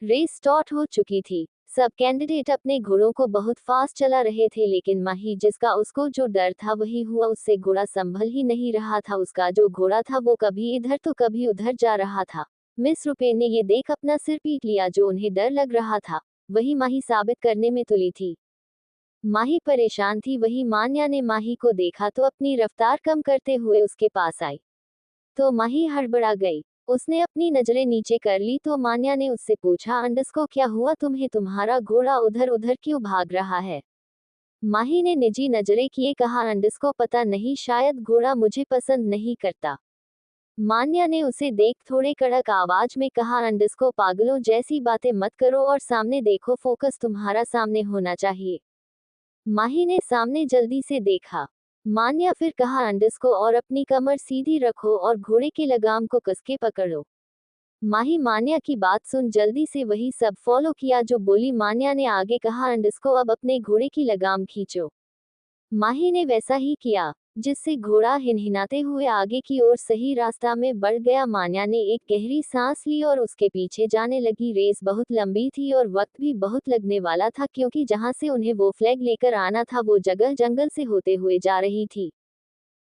Race start हो चुकी थी। सब कैंडिडेट अपने घोड़ों को बहुत फास्ट चला रहे थे, लेकिन माही जिसका उसको जो डर था वही हुआ। उससे घोड़ा संभल ही नहीं रहा था। उसका जो घोड़ा था वो कभी इधर तो कभी उधर जा रहा था। मिस रुपेन ने ये देख अपना सिर पीट लिया। जो उन्हें डर लग रहा था वही माही साबित करने में तुली थी। माही परेशान थी। वही मान्या ने माही को देखा तो अपनी रफ्तार कम करते हुए उसके पास आई, तो माही हड़बड़ा गई। उसने अपनी नजरें नीचे कर ली तो मान्या ने उससे पूछा, अंडस्को क्या हुआ तुम्हें? तुम्हारा घोड़ा उधर उधर क्यों भाग रहा है? माही ने निजी नजरें किए कहा, अंडस्को पता नहीं, शायद घोड़ा मुझे पसंद नहीं करता। मान्या ने उसे देख थोड़े कड़क आवाज में कहा, अंडस्को पागलों जैसी बातें मत करो और सामने देखो, फोकस तुम्हारा सामने होना चाहिए। माही ने सामने जल्दी से देखा। मान्या फिर कहा, अंडस्को और अपनी कमर सीधी रखो और घोड़े के लगाम को कसके पकड़ो। माही मान्या की बात सुन जल्दी से वही सब फॉलो किया जो बोली। मान्या ने आगे कहा, अंडस्को अब अपने घोड़े की लगाम खींचो। माही ने वैसा ही किया, जिससे घोड़ा हिनहिनाते हुए आगे की ओर सही रास्ता में बढ़ गया। मान्या ने एक गहरी सांस ली और उसके पीछे जाने लगी। रेस बहुत लंबी थी और वक्त भी बहुत लगने वाला था, क्योंकि जहां से उन्हें वो फ्लैग लेकर आना था वो जगह जंगल से होते हुए जा रही थी।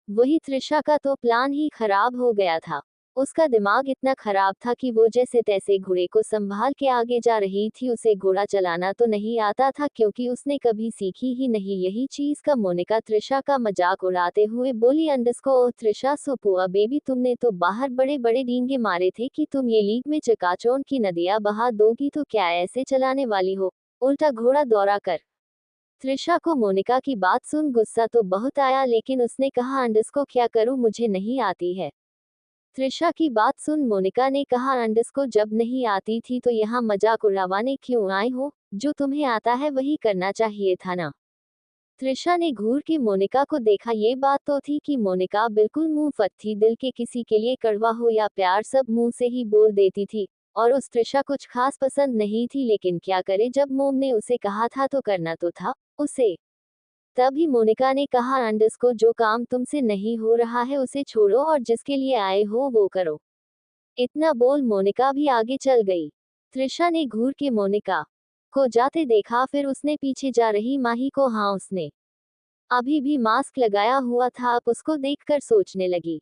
वही त्रिशा का तो प्लान ही खराब हो गया था। उसका दिमाग इतना खराब था कि वो जैसे तैसे घोड़े को संभाल के आगे जा रही थी। उसे घोड़ा चलाना तो नहीं आता था, क्योंकि उसने कभी सीखी ही नहीं यही चीज का। मोनिका त्रिशा का मजाक उड़ाते हुए बोली, अंडस्को ओह त्रिशा सोपुआ बेबी, तुमने तो बाहर बड़े बड़े डींगे मारे थे कि तुम ये लीग में चकाचौंध की नदियां बहा दोगी, तो क्या ऐसे चलाने वाली हो, उल्टा घोड़ा दौड़ा कर? त्रिशा को मोनिका की बात सुन गुस्सा तो बहुत आया, लेकिन उसने कहा, अंडस्को क्या करूं, मुझे नहीं आती है। त्रिशा की बात सुन मोनिका ने कहा, अंडस्को जब नहीं आती थी तो यहाँ मजाक उड़ावाने क्यों आए हो? जो तुम्हें आता है वही करना चाहिए था ना। त्रिशा ने घूर के मोनिका को देखा। ये बात तो थी कि मोनिका बिल्कुल मुंह फट थी। दिल के किसी के लिए कड़वा हो या प्यार सब मुंह से ही बोल देती थी। और उस त्रिशा कुछ खास पसंद नहीं थी, लेकिन क्या करे, जब मोम ने उसे कहा था तो करना तो था उसे। तभी मोनिका ने कहा, अंडस्को जो काम तुमसे नहीं हो रहा है उसे छोड़ो और जिसके लिए आए हो वो करो। इतना बोल मोनिका भी आगे चल गई। त्रिशा ने घूर के मोनिका को जाते देखा, फिर उसने पीछे जा रही माही को। हाँ, उसने अभी भी मास्क लगाया हुआ था। अब उसको देखकर सोचने लगी,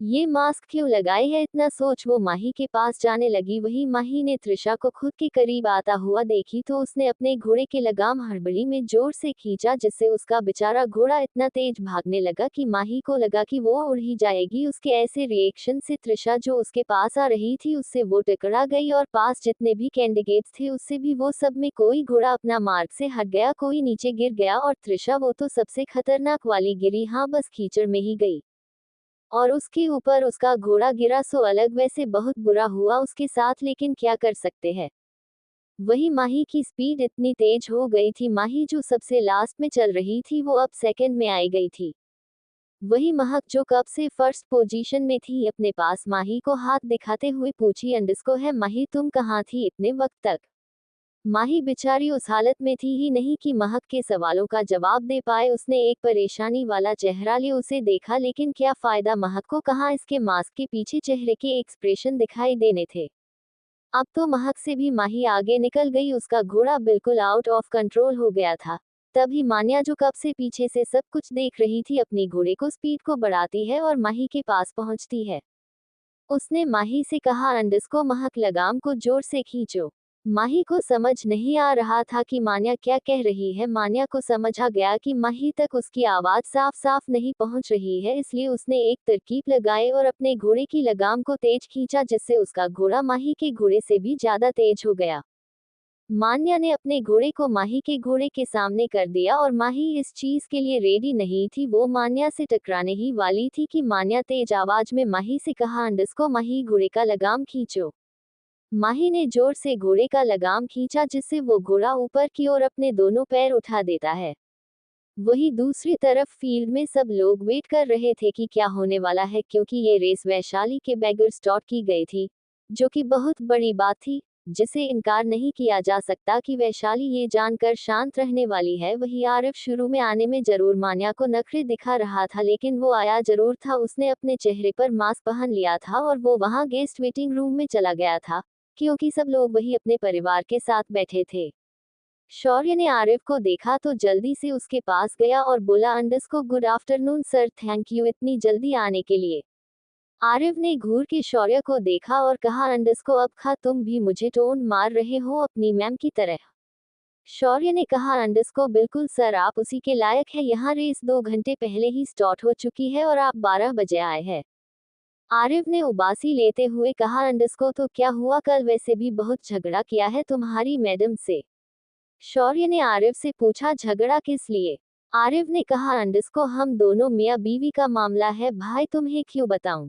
ये मास्क क्यों लगाए है? इतना सोच वो माही के पास जाने लगी। वही माही ने त्रिशा को खुद के करीब आता हुआ देखी तो उसने अपने घोड़े के लगाम हड़बड़ी में जोर से खींचा, जिससे उसका बेचारा घोड़ा इतना तेज भागने लगा कि माही को लगा कि वो उड़ ही जाएगी। उसके ऐसे रिएक्शन से त्रिशा जो उसके पास आ रही थी उससे वो टकरा गई, और पास जितने भी कैंडिडेट्स थे उससे भी। वो सब में कोई घोड़ा अपना मार्ग से हट गया, कोई नीचे गिर गया, और त्रिशा वो तो सबसे खतरनाक वाली गिरी। हाँ, बस कीचड़ में ही गई और उसके ऊपर उसका घोड़ा गिरा। सो अलग वैसे बहुत बुरा हुआ उसके साथ, लेकिन क्या कर सकते हैं। वही माही की स्पीड इतनी तेज हो गई थी। माही जो सबसे लास्ट में चल रही थी वो अब सेकंड में आई गई थी। वही महक जो कब से फर्स्ट पोजीशन में थी अपने पास माही को हाथ दिखाते हुए पूछी, अंडस्को है माही, तुम कहाँ थी इतने वक्त तक? माही बेचारी उस हालत में थी ही नहीं कि महक के सवालों का जवाब दे पाए। उसने एक परेशानी वाला चेहरा लिए उसे देखा, लेकिन क्या फायदा, महक को कहाँ इसके मास्क के पीछे चेहरे के एक्सप्रेशन दिखाई देने थे। अब तो महक से भी माही आगे निकल गई। उसका घोड़ा बिल्कुल आउट ऑफ कंट्रोल हो गया था। तभी मान्या जो कब से पीछे से सब कुछ देख रही थी अपनी घोड़े को स्पीड को बढ़ाती है और माही के पास पहुंचती है। उसने माही से कहा, अंडस्को महक लगाम को जोर से खींचो। माही को समझ नहीं आ रहा था कि मान्या क्या कह रही है। मान्या को समझ आ गया कि माही तक उसकी आवाज साफ साफ नहीं पहुंच रही है, इसलिए उसने एक तरकीब लगाई और अपने घोड़े की लगाम को तेज खींचा, जिससे उसका घोड़ा माही के घोड़े से भी ज्यादा तेज हो गया। मान्या ने अपने घोड़े को माही के घोड़े के सामने कर दिया और माही इस चीज के लिए रेडी नहीं थी। वो मान्या से टकराने ही वाली थी कि मान्या तेज आवाज में माही से कहा, अंडस्को माही घोड़े का लगाम खींचो। माही ने जोर से घोड़े का लगाम खींचा, जिससे वो घोड़ा ऊपर की ओर अपने दोनों पैर उठा देता है। वही दूसरी तरफ फील्ड में सब लोग वेट कर रहे थे कि क्या होने वाला है, क्योंकि ये रेस वैशाली के बैगर स्टार्ट की गई थी, जो कि बहुत बड़ी बात थी, जिसे इनकार नहीं किया जा सकता कि वैशाली ये जानकर शांत रहने वाली है। वही आरिफ शुरू में आने में जरूर मान्या को नखरे दिखा रहा था, लेकिन वो आया जरूर था। उसने अपने चेहरे पर मास्क पहन लिया था और वो वहां गेस्ट वेटिंग रूम में चला गया था, क्योंकि सब लोग वही अपने परिवार के साथ बैठे थे। शौर्य ने आरिफ को देखा तो जल्दी से उसके पास गया और बोला, अंडरस्को good afternoon sir, thank you इतनी जल्दी आने के लिए। आरिफ ने घूर के शौर्य को देखा और कहा, अंडरस्को अब खा तुम भी मुझे टोन मार रहे हो अपनी मैम की तरह। शौर्य ने कहा, अंडरस्को बिल्कुल सर, आप उसी के लायक है, यहाँ रेस 2 घंटे पहले ही स्टार्ट हो चुकी है और आप 12 बजे आए हैं। आरिफ ने उबासी लेते हुए कहा, अंडरस्को तो क्या हुआ, कल वैसे भी बहुत झगड़ा किया है तुम्हारी मैडम से। शौर्य ने आरिफ से पूछा, झगड़ा किस लिए? आरिफ ने कहा, अंडरस्को हम दोनों मियाँ बीवी का मामला है भाई, तुम्हें क्यों बताऊं।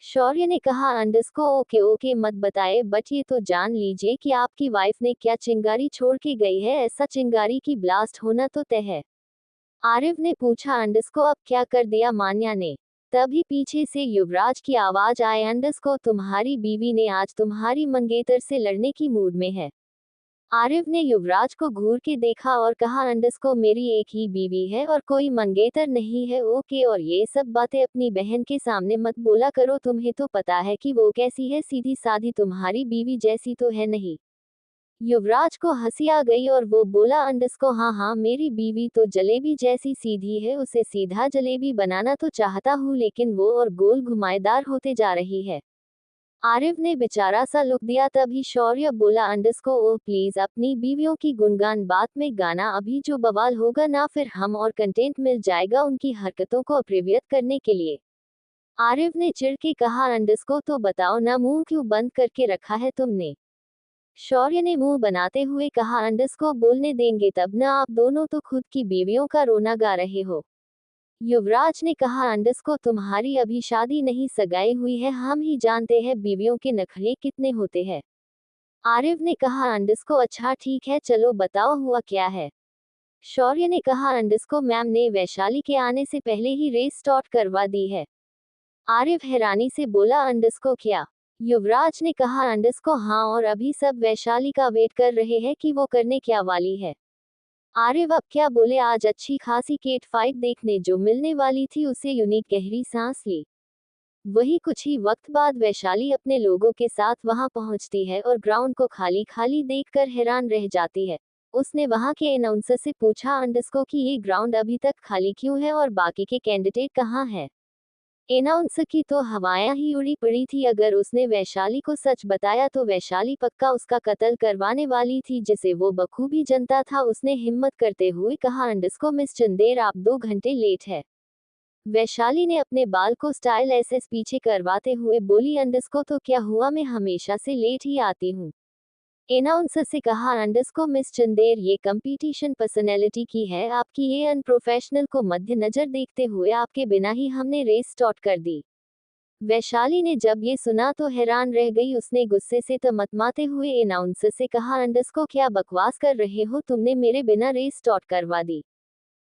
शौर्य ने कहा, अंडरस्को ओके ओके मत बताए, बट ये तो जान लीजिए कि आपकी वाइफ ने क्या चिंगारी छोड़ के गई है, ऐसा चिंगारी की ब्लास्ट होना तो तय है। आरिफ ने पूछा, अंडरस्को अब क्या कर दिया मान्या ने? तभी पीछे से युवराज की आवाज आए, अंडरस्को तुम्हारी बीवी ने आज तुम्हारी मंगेतर से लड़ने की मूड में है। आरिफ ने युवराज को घूर के देखा और कहा, अंडरस्को मेरी एक ही बीवी है और कोई मंगेतर नहीं है, ओके, और ये सब बातें अपनी बहन के सामने मत बोला करो, तुम्हें तो पता है कि वो कैसी है, सीधी साधी तुम्हारी बीवी जैसी तो है नहीं। युवराज को हंसी आ गई और वो बोला, अंडरस्को हाँ हाँ मेरी बीवी तो जलेबी जैसी सीधी है, उसे सीधा जलेबी बनाना तो चाहता हूँ लेकिन वो और गोल घुमाएदार होते जा रही है। आरिफ ने बेचारा सा लुक दिया। तभी शौर्य बोला, अंडरस्को ओह प्लीज अपनी बीवियों की गुणगान बात में गाना, अभी जो बवाल होगा ना फिर हम और कंटेंट मिल जाएगा उनकी हरकतों को अप्रिवियत करने के लिए। आरिफ ने चिढ़ के कहा, अंडरस्को तो बताओ ना, मुंह क्यों बंद करके रखा है तुमने? शौर्य ने मुंह बनाते हुए कहा, अंडरस्को बोलने देंगे तब ना, आप दोनों तो खुद की बीवियों का रोना गा रहे हो। युवराज ने कहा, अंडरस्को तुम्हारी अभी शादी नहीं सगाई हुई है, हम ही जानते हैं बीवियों के नखरे कितने होते हैं। आरिफ ने कहा, अंडरस्को अच्छा ठीक है चलो बताओ हुआ क्या है। शौर्य ने कहा, अंडरस्को मैम ने वैशाली के आने से पहले ही रेस स्टार्ट करवा दी है। आरिफ हैरानी से बोला, अंडरस्को क्या? युवराज ने कहा, अंडरस्को हाँ, और अभी सब वैशाली का वेट कर रहे हैं कि वो करने क्या वाली है। आरिफ अब क्या बोले, आज अच्छी खासी केट फाइट देखने जो मिलने वाली थी उसे यूनिक गहरी सांस ली। वही कुछ ही वक्त बाद वैशाली अपने लोगों के साथ वहां पहुंचती है और ग्राउंड को खाली खाली देखकर हैरान रह जाती है। उसने वहां के अनाउंसर से पूछा, अंडरस्को कि ये ग्राउंड अभी तक खाली क्यों है और बाकी के कैंडिडेट कहाँ हैं? अनाउंसर की तो हवाएं ही उड़ी पड़ी थी, अगर उसने वैशाली को सच बताया तो वैशाली पक्का उसका कत्ल करवाने वाली थी जिसे वो बखूबी जनता था। उसने हिम्मत करते हुए कहा, अंडरस्को मिस चंदेर आप 2 घंटे लेट है। वैशाली ने अपने बाल को स्टाइल एसएस पीछे करवाते हुए बोली, अंडरस्को तो क्या हुआ, मैं हमेशा से लेट ही आती हूँ। अनाउंसर से कहा, अंडरस्को मिस चंदेर ये कंपटीशन पर्सनैलिटी की है, आपकी ये अनप्रोफेशनल को मद्देनजर देखते हुए आपके बिना ही हमने रेस स्टार्ट कर दी। वैशाली ने जब ये सुना तो हैरान रह गई। उसने गुस्से से तमतमाते हुए अनाउंसर से कहा, अंडरस्को क्या बकवास कर रहे हो, तुमने मेरे बिना रेस स्टार्ट करवा दी।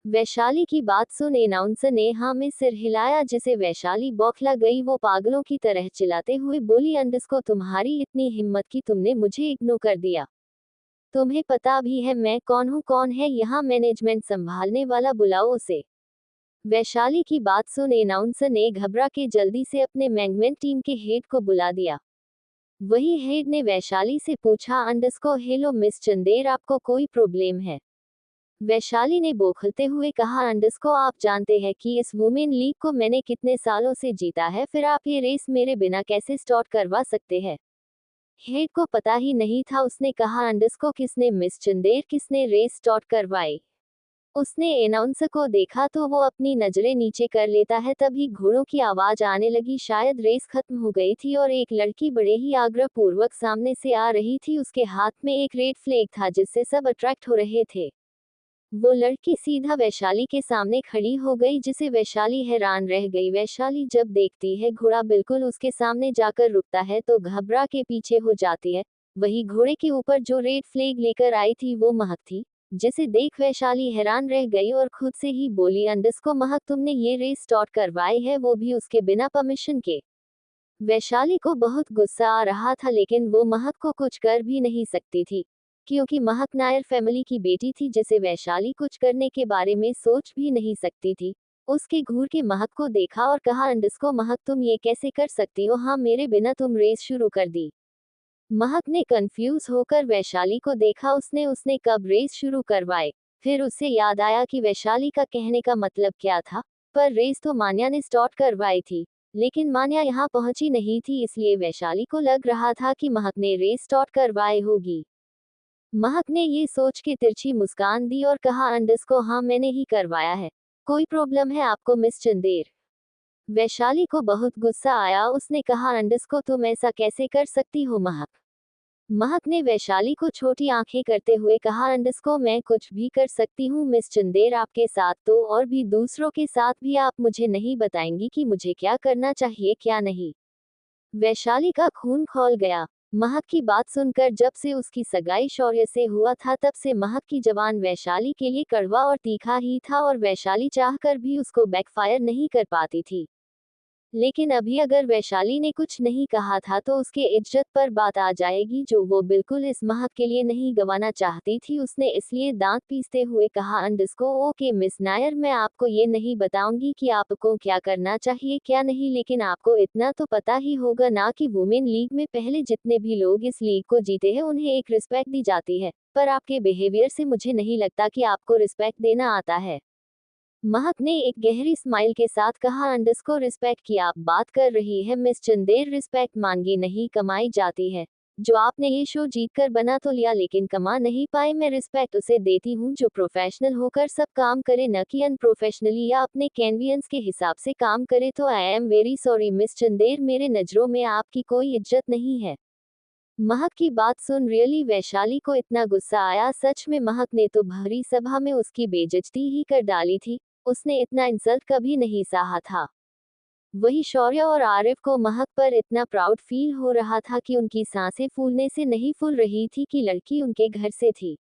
वैशाली की बात सुन अनाउंसर ने हाँ में सिर हिलाया जिसे वैशाली बौखला गई। वो पागलों की तरह चिल्लाते हुए बोली, अंडरस्को तुम्हारी इतनी हिम्मत कि तुमने मुझे इग्नोर कर दिया। तुम्हें पता भी है मैं कौन हूँ, कौन है यहाँ मैनेजमेंट संभालने वाला, बुलाओ उसे। वैशाली की बात सुन अनाउंसर ने घबरा के जल्दी से अपने मैनेजमेंट टीम के हेड को बुला दिया। वही हेड ने वैशाली से पूछा, अंडरस्को हेलो मिस चंदेर आपको कोई प्रॉब्लम है? वैशाली ने बौखलते हुए कहा, अंडरस्को आप जानते हैं कि इस वुमेन लीग को मैंने कितने सालों से जीता है, फिर आप ये रेस मेरे बिना कैसे स्टार्ट करवा सकते हैं? हेड को पता ही नहीं था। उसने कहा, अंडरस्को किसने मिस चंदेर, किसने रेस स्टार्ट करवाई? उसने अनाउंसर को देखा तो वो अपनी नजरें नीचे कर लेता है। तभी घोड़ों की आवाज आने लगी। शायद रेस खत्म हो गई थी और एक लड़की बड़े ही आग्रह पूर्वक सामने से आ रही थी। उसके हाथ में एक रेड फ्लैग था जिससे सब अट्रैक्ट हो रहे थे। वो लड़की सीधा वैशाली के सामने खड़ी हो गई जिसे वैशाली हैरान रह गई। वैशाली जब देखती है घोड़ा बिल्कुल उसके सामने जाकर रुकता है तो घबरा के पीछे हो जाती है। वही घोड़े के ऊपर जो रेड फ्लैग लेकर आई थी वो महक थी, जिसे देख वैशाली हैरान रह गई और खुद से ही बोली, अंडरस्को महक तुमने ये रेस स्टार्ट करवाई है, वो भी उसके बिना परमिशन के। वैशाली को बहुत गुस्सा आ रहा था लेकिन वो महक को कुछ कर भी नहीं सकती थी, क्योंकि महक नायर फैमिली की बेटी थी जिसे वैशाली कुछ करने के बारे में सोच भी नहीं सकती थी। उसके घूर के महक को देखा और कहा, अंडरस्को महक तुम ये कैसे कर सकती हो, हाँ मेरे बिना तुम रेस शुरू कर दी। महक ने कंफ्यूज होकर वैशाली को देखा। उसने उसने कब रेस शुरू करवाए। फिर उसे याद आया कि वैशाली का कहने का मतलब क्या था। पर रेस तो मान्या ने स्टार्ट करवाई थी, लेकिन मान्या यहाँ पहुंची नहीं थी, इसलिए वैशाली को लग रहा था कि महक ने रेस स्टार्ट करवाई होगी। महक ने ये सोच के तिरछी मुस्कान दी और कहा, अंडरस्को हाँ मैंने ही करवाया है। कोई प्रॉब्लम है आपको मिस चंदेर? वैशाली को बहुत गुस्सा आया। उसने कहा, अंडरस्को तुम ऐसा कैसे कर सकती हो महक? महक ने वैशाली को छोटी आंखें करते हुए कहा, अंडरस्को मैं कुछ भी कर सकती हूँ मिस चंदेर, आपके साथ तो और भी दूसरों के साथ भी। आप मुझे नहीं बताएंगी कि मुझे क्या करना चाहिए क्या नहीं? वैशाली का खून खौल गया। महक की बात सुनकर जब से उसकी सगाई शौर्य से हुआ था तब से महक की जबान वैशाली के लिए कड़वा और तीखा ही था, और वैशाली चाहकर भी उसको बैकफायर नहीं कर पाती थी। लेकिन अभी अगर वैशाली ने कुछ नहीं कहा था तो उसके इज्जत पर बात आ जाएगी, जो वो बिल्कुल इस महक के लिए नहीं गंवाना चाहती थी। उसने इसलिए दांत पीसते हुए कहा, अंडरस्को ओके मिस नायर, मैं आपको ये नहीं बताऊंगी कि आपको क्या करना चाहिए क्या नहीं, लेकिन आपको इतना तो पता ही होगा ना कि वुमेन लीग में पहले जितने भी लोग इस लीग को जीते हैं उन्हें एक रिस्पेक्ट दी जाती है, पर आपके बिहेवियर से मुझे नहीं लगता कि आपको रिस्पेक्ट देना आता है। महक ने एक गहरी स्माइल के साथ कहा, अंडरस्को रिस्पेक्ट की आप बात कर रही है मिस चंदेर, रिस्पेक्ट मांगी नहीं कमाई जाती है। जो आपने ये शो जीतकर बना तो लिया लेकिन कमा नहीं पाए। मैं रिस्पेक्ट उसे देती हूँ जो प्रोफेशनल होकर सब काम करे, न कि अनप्रोफेशनली या अपने कैनवियंस के हिसाब से काम करे। तो I am very sorry miss Chander, मेरे नजरों में आपकी कोई इज्जत नहीं है। महक की बात सुन रियली वैशाली को इतना गुस्सा आया। सच में महक ने तो भरी सभा में उसकी बेइज्जती ही कर डाली थी। उसने इतना इंसल्ट कभी नहीं सहा था। वही शौर्य और आरिफ को महक पर इतना प्राउड फील हो रहा था कि उनकी सांसें फूलने से नहीं फूल रही थी कि लड़की उनके घर से थी।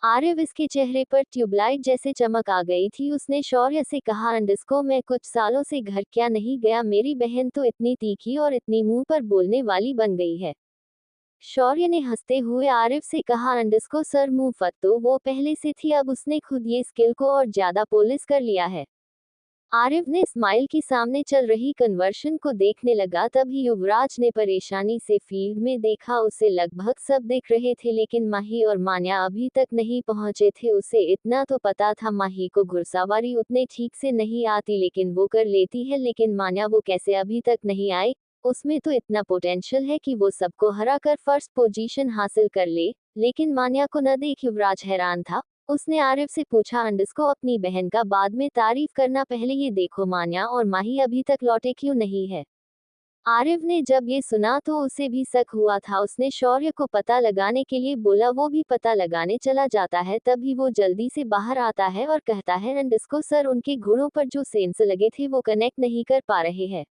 आरिफ इसके चेहरे पर ट्यूबलाइट जैसे चमक आ गई थी। उसने शौर्य से कहा, अंडरस्को मैं कुछ सालों से घर क्या नहीं गया, मेरी बहन तो इतनी तीखी और इतनी मुंह पर बोलने वाली बन गई है। शौर्य ने हंसते हुए आरिफ से कहा, अंडरस्को सर मुंह फट तो वो पहले से थी, अब उसने खुद ये स्किल को और ज्यादा पोलिश कर लिया है। आरिफ ने स्माइल की सामने चल रही कन्वर्शन को देखने लगा। तभी युवराज ने परेशानी से फील्ड में देखा। उसे लगभग सब दिख रहे थे, लेकिन माही और मान्या अभी तक नहीं पहुंचे थे। उसे इतना तो पता था माही को घुड़सवारी उतने ठीक से नहीं आती, लेकिन वो कर लेती है। लेकिन मान्या वो कैसे अभी तक नहीं आई? उसमें तो इतना पोटेंशियल है कि वो सबको हराकर फर्स्ट पोजीशन हासिल कर ले। लेकिन मान्या को न देख युवराज हैरान था। उसने आरिफ से पूछा, अंडरस्को अपनी बहन का बाद में तारीफ करना, पहले ये देखो मान्या और माही अभी तक लौटे क्यों नहीं है? आरिफ ने जब ये सुना तो उसे भी शक हुआ था। उसने शौर्य को पता लगाने के लिए बोला, वो भी पता लगाने चला जाता है। तभी वो जल्दी से बाहर आता है और कहता है, अंडरस्को सर उनके घोड़ों पर जो सेंस लगे थे वो कनेक्ट नहीं कर पा रहे हैं।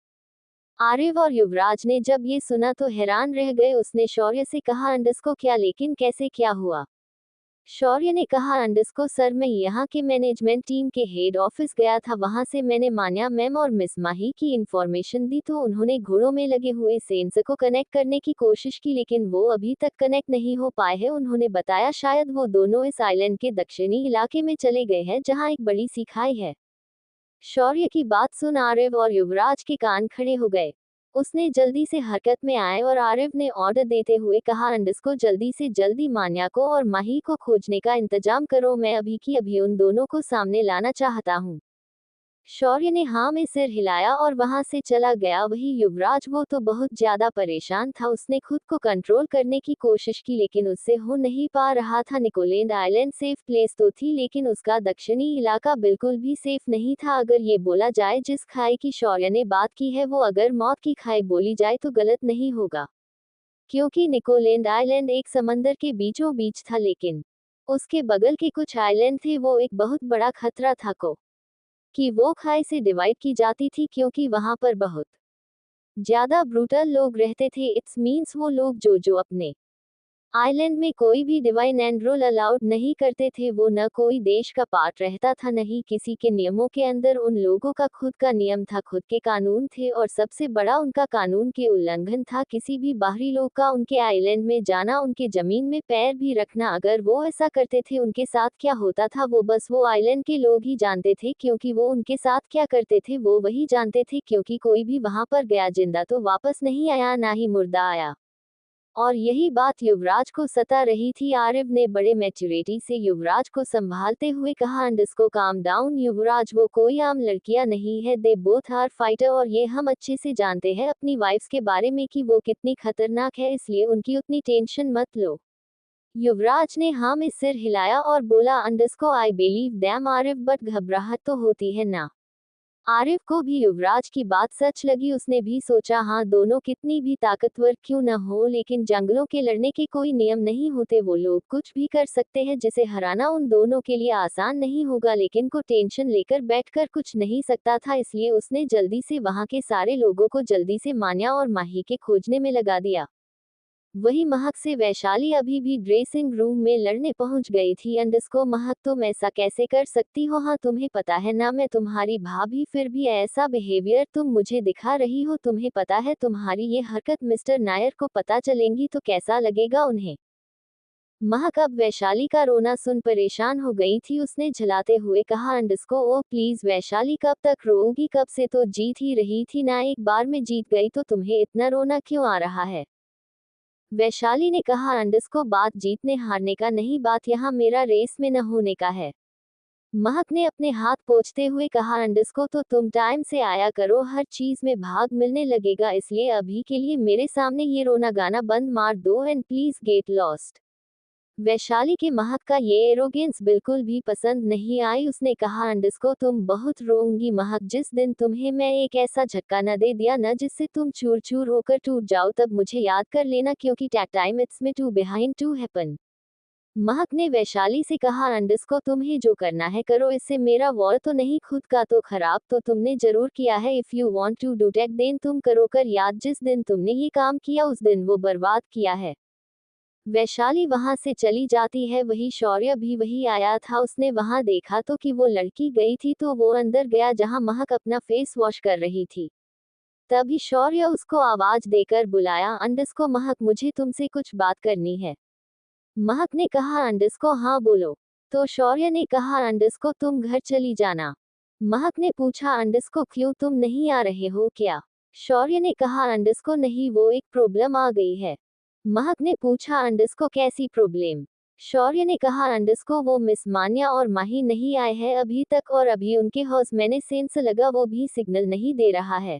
आरिफ और युवराज ने जब ये सुना तो हैरान रह गए। उसने शौर्य से कहा, अंडरस्को क्या, लेकिन कैसे क्या हुआ? शौर्य ने कहा, अंडरस्को सर मैं यहाँ के मैनेजमेंट टीम के हेड ऑफिस गया था, वहाँ से मैंने मान्या मैम और मिस माही की इंफॉर्मेशन दी तो उन्होंने घोड़ों में लगे हुए सेंस को कनेक्ट करने की कोशिश की, लेकिन वो अभी तक कनेक्ट नहीं हो पाए हैं। उन्होंने बताया शायद वो दोनों इस आइलैंड के दक्षिणी इलाके में चले गए हैं जहाँ एक बड़ी सी खाई है। शौर्य की बात सुन आरिफ और युवराज के कान खड़े हो गए। उसने जल्दी से हरकत में आए और आरिफ ने ऑर्डर देते हुए कहा, अंडरस्को जल्दी से जल्दी मान्या को और माही को खोजने का इंतजाम करो, मैं अभी की अभी उन दोनों को सामने लाना चाहता हूँ। शौर्य ने हाँ में सिर हिलाया और वहां से चला गया। वही युवराज, वो तो बहुत ज्यादा परेशान था। उसने खुद को कंट्रोल करने की कोशिश की लेकिन उससे हो नहीं पा रहा था। निकोलैंड आइलैंड सेफ प्लेस तो थी, लेकिन उसका दक्षिणी इलाका बिल्कुल भी सेफ नहीं था। अगर ये बोला जाए जिस खाई की शौर्य ने बात की है वो अगर मौत की खाई बोली जाए तो गलत नहीं होगा, क्योंकि निकोलैंड आइलैंड एक समंदर के बीचों बीच था, लेकिन उसके बगल के कुछ आइलैंड थे वो एक बहुत बड़ा खतरा था कि वो खाई से डिवाइड की जाती थी, क्योंकि वहां पर बहुत ज्यादा ब्रूटल लोग रहते थे। इट्स मीन्स वो लोग जो अपने आइलैंड में कोई भी डिवाइन एंड रूल अलाउड नहीं करते थे। वो न कोई देश का पार्ट रहता था, न ही किसी के नियमों के अंदर। उन लोगों का खुद का नियम था, खुद के कानून थे, और सबसे बड़ा उनका कानून के उल्लंघन था किसी भी बाहरी लोग का उनके आइलैंड में जाना, उनके जमीन में पैर भी रखना। अगर वो ऐसा करते थे उनके साथ क्या होता था वो बस वो आइलैंड के लोग ही जानते थे, क्योंकि वो उनके साथ क्या करते थे वो वही जानते थे, क्योंकि कोई भी वहां पर गया जिंदा तो वापस नहीं आया, ना ही मुर्दा आया। और यही बात युवराज को सता रही थी। आरिफ ने बड़े मैच्योरिटी से युवराज को संभालते हुए कहा, अंडरस्को काम डाउन युवराज, वो कोई आम लड़कियां नहीं है, दे बोथ आर फाइटर, और ये हम अच्छे से जानते हैं अपनी वाइफ्स के बारे में कि वो कितनी खतरनाक है, इसलिए उनकी उतनी टेंशन मत लो। युवराज ने हाँ में सिर हिलाया और बोला, अंडरस्को I believe them Arif, but घबराहट तो होती है ना। आरिफ को भी युवराज की बात सच लगी। उसने भी सोचा, हाँ दोनों कितनी भी ताकतवर क्यों न हो, लेकिन जंगलों के लड़ने के कोई नियम नहीं होते, वो लोग कुछ भी कर सकते हैं, जिसे हराना उन दोनों के लिए आसान नहीं होगा, लेकिन को टेंशन लेकर बैठकर कुछ नहीं सकता था, इसलिए उसने जल्दी से वहां के सारे लोगों को जल्दी से मान्या और माही के खोजने में लगा दिया। वही महक से वैशाली अभी भी ड्रेसिंग रूम में लड़ने पहुंच गई थी। अंडस्को, महक तुम ऐसा कैसे कर सकती हो, हाँ तुम्हें पता है ना मैं तुम्हारी भाभी, फिर भी ऐसा बिहेवियर तुम मुझे दिखा रही हो, तुम्हें पता है तुम्हारी ये हरकत मिस्टर नायर को पता चलेंगी तो कैसा लगेगा उन्हें। महक अब वैशाली का रोना सुन परेशान हो गई थी। उसने झलाते हुए कहा, अंडस्को ओ प्लीज वैशाली, कब तक रोओगी, कब से तो जीत ही रही थी ना, एक बार में जीत गई तो तुम्हें इतना रोना क्यों आ रहा है। वैशाली ने कहा, अंडस्को बात जीतने हारने का नहीं, बात यहाँ मेरा रेस में न होने का है। महक ने अपने हाथ पोंछते हुए कहा, अंडस्को तो तुम टाइम से आया करो, हर चीज में भाग मिलने लगेगा, इसलिए अभी के लिए मेरे सामने ये रोना गाना बंद मार दो and please get lost. Vaishali के महक का ये एरोगेंस बिल्कुल भी पसंद नहीं आई। उसने कहा, अंडस्को तुम बहुत रोऊंगी महक, जिस दिन तुम्हें मैं एक ऐसा झटका न दे दिया न जिससे तुम चूर चूर होकर टूट जाओ, तब मुझे याद कर लेना, क्योंकि टैक टाइम इट्स में टू बिहाइंड टू हैपन। महक ने वैशाली से कहा, अंडस्को तुम्हें जो करना है करो, इससे मेरा वॉर तो नहीं, खुद का तो खराब तो तुमने जरूर किया है, if you want to do take then तुम करो, कर याद जिस दिन तुमने ये काम किया उस दिन वो बर्बाद किया है। वैशाली वहां से चली जाती है। वही शौर्य भी वही आया था। उसने वहां देखा तो कि वो लड़की गई थी, तो वो अंदर गया जहां महक अपना फेस वॉश कर रही थी। तभी शौर्य उसको आवाज देकर बुलाया, अंडस्को महक, मुझे तुमसे कुछ बात करनी है। महक ने कहा, अंडस्को हाँ बोलो। तो शौर्य ने कहा, अंडस्को तुम घर चली जाना। महक ने पूछा, अंडस्को क्यों, तुम नहीं आ रहे हो क्या। शौर्य ने कहा, अंडस्को नहीं, वो एक प्रॉब्लम आ गई है। महक ने पूछा, अंडस्को कैसी प्रॉब्लम। शौर्य ने कहा, अंडस्को वो मिस मान्या और माही नहीं आए हैं अभी तक, और अभी उनके हाउस मैंने सेंस लगा वो भी सिग्नल नहीं दे रहा है।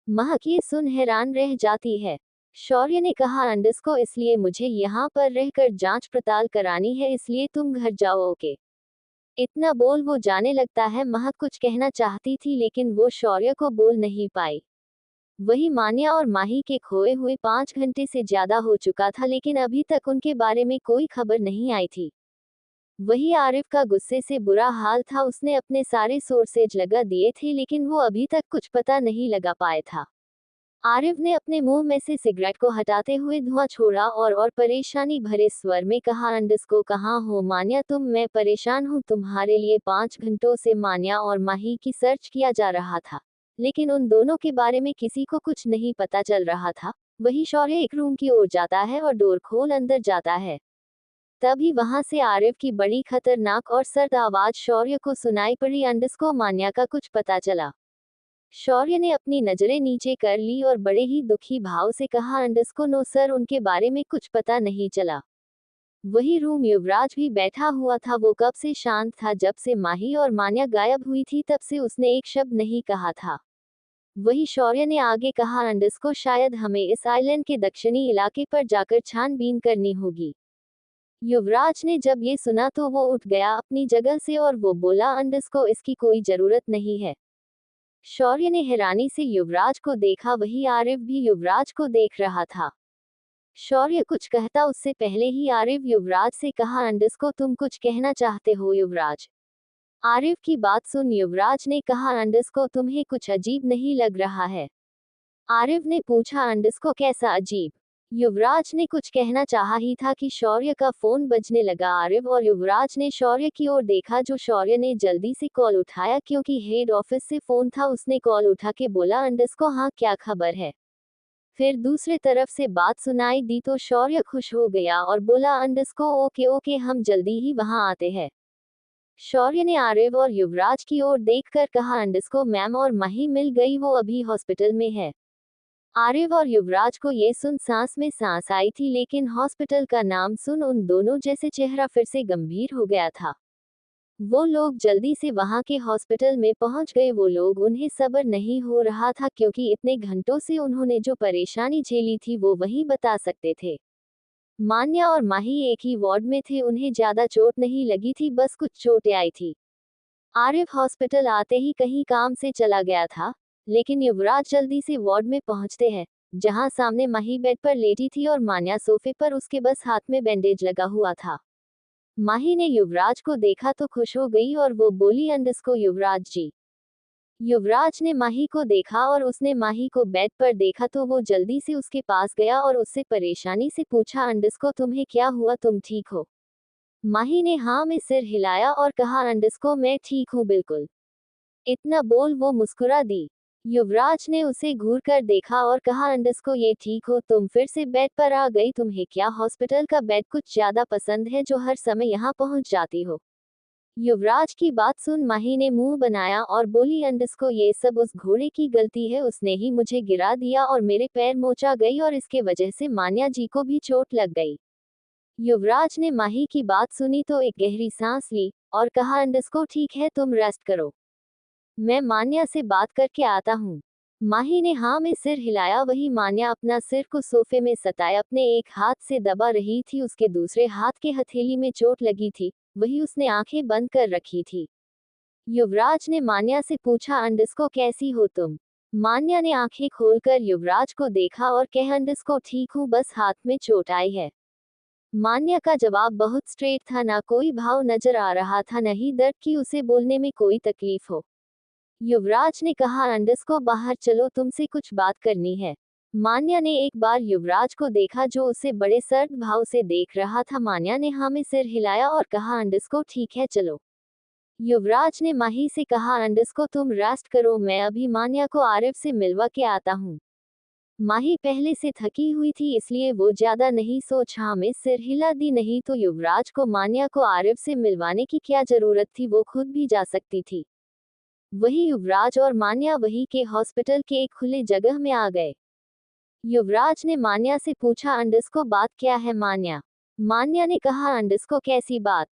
महक ये सुन हैरान रह जाती है। शौर्य ने कहा, अंडस्को इसलिए मुझे यहाँ पर रहकर जांच पड़ताल करानी है, इसलिए तुम घर जाओ ओके। इतना बोल वो जाने लगता है। महक कुछ कहना चाहती थी लेकिन वो शौर्य को बोल नहीं पाई। वही मान्या और माही के खोए हुए 5 घंटे से ज्यादा हो चुका था, लेकिन अभी तक उनके बारे में कोई खबर नहीं आई थी। वही आरिफ का गुस्से से बुरा हाल था। उसने अपने सारे सोर्सेज लगा दिए थे, लेकिन वो अभी तक कुछ पता नहीं लगा पाया था। आरिफ ने अपने मुंह में से सिगरेट को हटाते हुए धुआं छोड़ा और परेशानी भरे स्वर में कहा, अंडस्को कहाँ हो मान्या तुम, मैं परेशान हूँ तुम्हारे लिए। 5 घंटों से मान्या और माही की सर्च किया जा रहा था, लेकिन उन दोनों के बारे में किसी को कुछ नहीं पता चल रहा था। वही शौर्य एक रूम की ओर जाता है और डोर खोल अंदर जाता है। तभी वहां से आरिफ की बड़ी खतरनाक और सर्द आवाज शौर्य को सुनाई पड़ी, अंडस्को मान्या का कुछ पता चला। शौर्य ने अपनी नजरें नीचे कर ली और बड़े ही दुखी भाव से कहा, अंडस्को नो सर, उनके बारे में कुछ पता नहीं चला। वही रूम युवराज भी बैठा हुआ था। वो कब से शांत था, जब से माही और मान्या गायब हुई थी तब से उसने एक शब्द नहीं कहा था। वही शौर्य ने आगे कहा, अंडस्को शायद हमें इस आइलैंड के दक्षिणी इलाके पर जाकर छानबीन करनी होगी। युवराज ने जब ये सुना तो वो उठ गया अपनी जगह से और वो बोला, अंडस्को इसकी कोई जरूरत नहीं है। शौर्य ने हैरानी से युवराज को देखा। वही आरिफ भी युवराज को देख रहा था। शौर्य कुछ कहता उससे पहले ही आरिफ युवराज से कहा, अंडस्को तुम कुछ कहना चाहते हो युवराज। आरिफ की बात सुन युवराज ने कहा, अंडस्को तुम्हें कुछ अजीब नहीं लग रहा है। आरिफ ने पूछा, अंडस्को कैसा अजीब। युवराज ने कुछ कहना चाहा ही था कि शौर्य का फोन बजने लगा। आरिफ और युवराज ने शौर्य की ओर देखा, जो शौर्य ने जल्दी से कॉल उठाया क्योंकि हेड ऑफिस से फोन था। उसने कॉल उठा के बोला, अंडस्को हाँ क्या खबर है। फिर दूसरे तरफ से बात सुनाई दी तो शौर्य खुश हो गया और बोला, अंडस्को ओके ओके, हम जल्दी ही वहां आते हैं। शौर्य ने आरिफ और युवराज की ओर देखकर कहा, अंडस्को मैम और माही मिल गई, वो अभी हॉस्पिटल में है। आरव और युवराज को ये सुन सांस में सांस आई थी, लेकिन हॉस्पिटल का नाम सुन उन दोनों जैसे चेहरा फिर से गंभीर हो गया था। वो लोग जल्दी से वहां के हॉस्पिटल में पहुंच गए। वो लोग उन्हें सब्र नहीं हो रहा था, क्योंकि इतने घंटों से उन्होंने जो परेशानी झेली थी वो वही बता सकते थे। मान्या और माही एक ही वार्ड में थे। उन्हें ज्यादा चोट नहीं लगी थी, बस कुछ चोटें आई थी। आरिफ हॉस्पिटल आते ही कहीं काम से चला गया था, लेकिन युवराज जल्दी से वार्ड में पहुंचते हैं, जहां सामने माही बेड पर लेटी थी और मान्या सोफे पर, उसके बस हाथ में बैंडेज लगा हुआ था। माही ने युवराज को देखा तो खुश हो गई और वो बोली, अंडस्को युवराज जी। युवराज ने माही को देखा और उसने माही को बेड पर देखा तो वो जल्दी से उसके पास गया और उससे परेशानी से पूछा, अंडस्को तुम्हें क्या हुआ, तुम ठीक हो? माही ने हाँ में सिर हिलाया और कहा, अंडस्को मैं ठीक हूँ बिल्कुल। इतना बोल वो मुस्कुरा दी। युवराज ने उसे घूर कर देखा और कहा, अंडस्को ये ठीक हो, तुम फिर से बेड पर आ गई, तुम्हें क्या हॉस्पिटल का बेड कुछ ज्यादा पसंद है जो हर समय यहाँ पहुँच जाती हो? युवराज की बात सुन माही ने मुंह बनाया और बोली, अंडस्को ये सब उस घोड़े की गलती है, उसने ही मुझे गिरा दिया और मेरे पैर मोचा गई और इसके वजह से मान्या जी को भी चोट लग गई। युवराज ने माही की बात सुनी तो एक गहरी सांस ली और कहा, अंडस्को ठीक है, तुम रेस्ट करो, मैं मान्या से बात करके आता हूँ। माही ने हाँ में सिर हिलाया। वही मान्या अपना सिर को सोफे में सताए अपने एक हाथ से दबा रही थी, उसके दूसरे हाथ के हथेली में चोट लगी थी, वही उसने आंखें बंद कर रखी थी। युवराज ने मान्या से पूछा, अंडस्को कैसी हो तुम? मान्या ने आंखें खोलकर युवराज को देखा और कहा, अंडस्को ठीक हूँ, बस हाथ में चोट आई है। मान्या का जवाब बहुत स्ट्रेट था, ना कोई भाव नजर आ रहा था, न ही दर्द की उसे बोलने में कोई तकलीफ हो। युवराज ने कहा, अंडस्को बाहर चलो, तुमसे कुछ बात करनी है। मान्या ने एक बार युवराज को देखा जो उसे बड़े सर्द भाव से देख रहा था। मान्या ने हाँ में सिर हिलाया और कहा, अंडस्को ठीक है चलो। युवराज ने माही से कहा, अंडस्को तुम रेस्ट करो, मैं अभी मान्या को आरिफ से मिलवा के आता हूँ। माही पहले से थकी हुई थी, इसलिए वो ज्यादा नहीं सोच हाँ में सिर हिला दी, नहीं तो युवराज को मान्या को आरिफ से मिलवाने की क्या जरूरत थी, वो खुद भी जा सकती थी। वही युवराज और मान्या वही के हॉस्पिटल के एक खुले जगह में आ गए। युवराज ने मान्या से पूछा, अंडस्को बात क्या है मान्या? मान्या ने कहा, अंडस्को कैसी बात?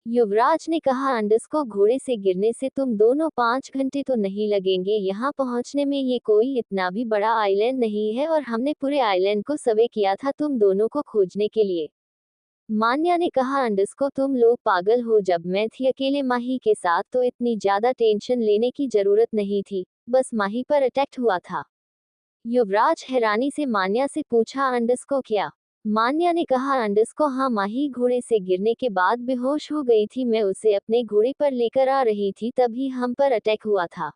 युवराज ने कहा, अंडस्को घोड़े से गिरने से तुम दोनों 5 घंटे तो नहीं लगेंगे यहाँ पहुँचने में, ये कोई इतना भी बड़ा आइलैंड नहीं है और हमने पूरे आइलैंड को सर्वे किया था तुम दोनों को खोजने के लिए। मान्या ने कहा, अंडस्को तुम लोग पागल हो, जब मैं थी अकेले माही के साथ तो इतनी ज्यादा टेंशन लेने की जरूरत नहीं थी, बस माही पर अटैक हुआ था। युवराज हैरानी से मान्या से पूछा, अंडस्को क्या? मान्या ने कहा, अंडस्को हाँ, माही घोड़े से गिरने के बाद बेहोश हो गई थी, मैं उसे अपने घोड़े पर लेकर आ रही थी तभी हम पर अटैक हुआ था।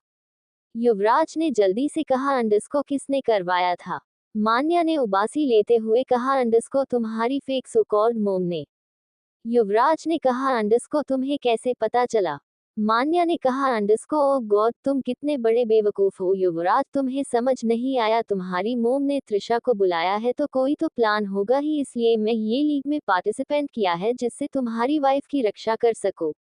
युवराज ने जल्दी से कहा, अंडस्को किसने करवाया था? मान्या ने उबासी लेते हुए कहा, अंडस्को तुम्हारी फेक सो कॉल्ड मोम ने। युवराज ने कहा, अंडस्को तुम्हें कैसे पता चला? मान्या ने कहा, अंडस्को ओ गॉड, तुम कितने बड़े बेवकूफ हो। युवराज तुम्हें समझ नहीं आया, तुम्हारी मोम ने त्रिशा को बुलाया है तो कोई तो प्लान होगा ही, इसलिए मैं ये लीग में पार्टिसिपेंट किया है जिससे तुम्हारी वाइफ की रक्षा कर सको।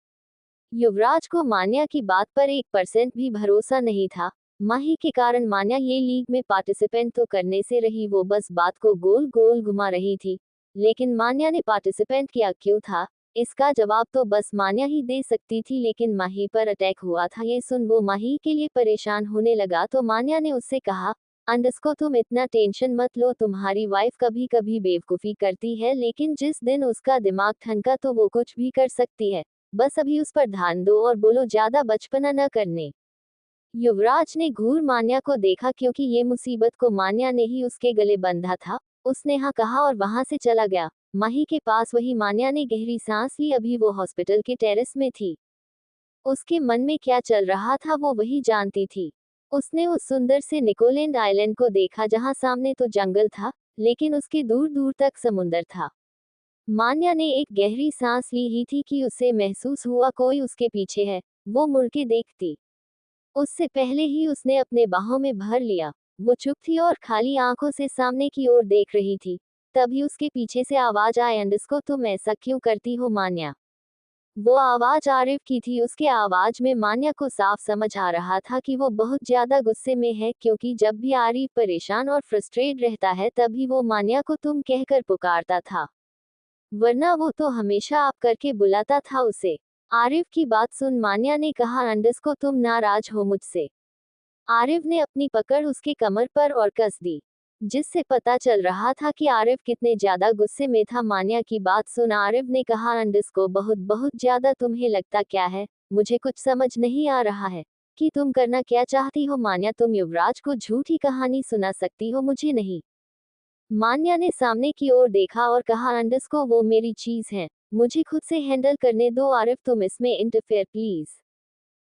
युवराज को मान्या की बात पर 1% भी भरोसा नहीं था। माही के कारण मान्या ये लीग में पार्टिसिपेंट तो करने से रही, वो बस बात को गोल गोल घुमा रही थी। लेकिन मान्या ने पार्टिसिपेंट किया क्यों था, इसका जवाब तो बस मान्या ही दे सकती थी, लेकिन माही पर अटैक हुआ था ये सुन वो माही के लिए परेशान होने लगा तो मान्या ने उससे कहा, अंडस्को तुम इतना टेंशन मत लो, तुम्हारी वाइफ कभी कभी बेवकूफ़ी करती है, लेकिन जिस दिन उसका दिमाग ठनका तो वो कुछ भी कर सकती है, बस अभी उस पर ध्यान दो और बोलो ज्यादा बचपना न करने। युवराज ने घूर मान्या को देखा, क्योंकि ये मुसीबत को मान्या ने ही उसके गले बंधा था। उसने हाँ कहा और वहां से चला गया। माही के पास वही मान्या ने गहरी सांस ली, अभी वो हॉस्पिटल के टेरेस में थी। उसके मन में क्या चल रहा था वो वही जानती थी। उसने उस सुंदर से निकोलैंड आइलैंड को देखा जहां सामने तो जंगल था, लेकिन उसके दूर दूर तक समुंदर था। मान्या ने एक गहरी सांस ली ही थी कि उसे महसूस हुआ कोई उसके पीछे है। वो मुड़ के देखती, उससे पहले ही उसने अपने बाहों में भर लिया। वो चुप थी और खाली आंखों से सामने की ओर देख रही थी। तभी उसके पीछे से आवाज आई, अंडस्को तुम ऐसा क्यों करती हो मान्या? वो आवाज आरिफ की थी। उसके आवाज में मान्या को साफ समझ आ रहा था कि वो बहुत ज्यादा गुस्से में है, क्योंकि जब भी आरिफ परेशान और फ्रस्ट्रेट रहता है तभी वो मान्या को तुम कहकर पुकारता था, वरना वो तो हमेशा आप करके बुलाता था उसे। आरिफ की बात सुन मान्या ने कहा, अंडस को तुम नाराज हो मुझसे। आरिफ ने अपनी पकड़ उसके कमर पर और कस दी, जिससे पता चल रहा था कि आरिफ कितने ज्यादा गुस्से में था। मान्या की बात सुन आरिफ ने कहा, अंडस को बहुत बहुत ज्यादा तुम्हें लगता क्या है, मुझे कुछ समझ नहीं आ रहा है कि तुम करना क्या चाहती हो। मान्या, तुम युवराज को झूठी कहानी सुना सकती हो, मुझे नहीं। मान्या ने सामने की ओर देखा और कहा, अंडस को वो मेरी चीज है, मुझे खुद से हैंडल करने दो। आरिफ, तुम इसमें इंटरफेयर प्लीज।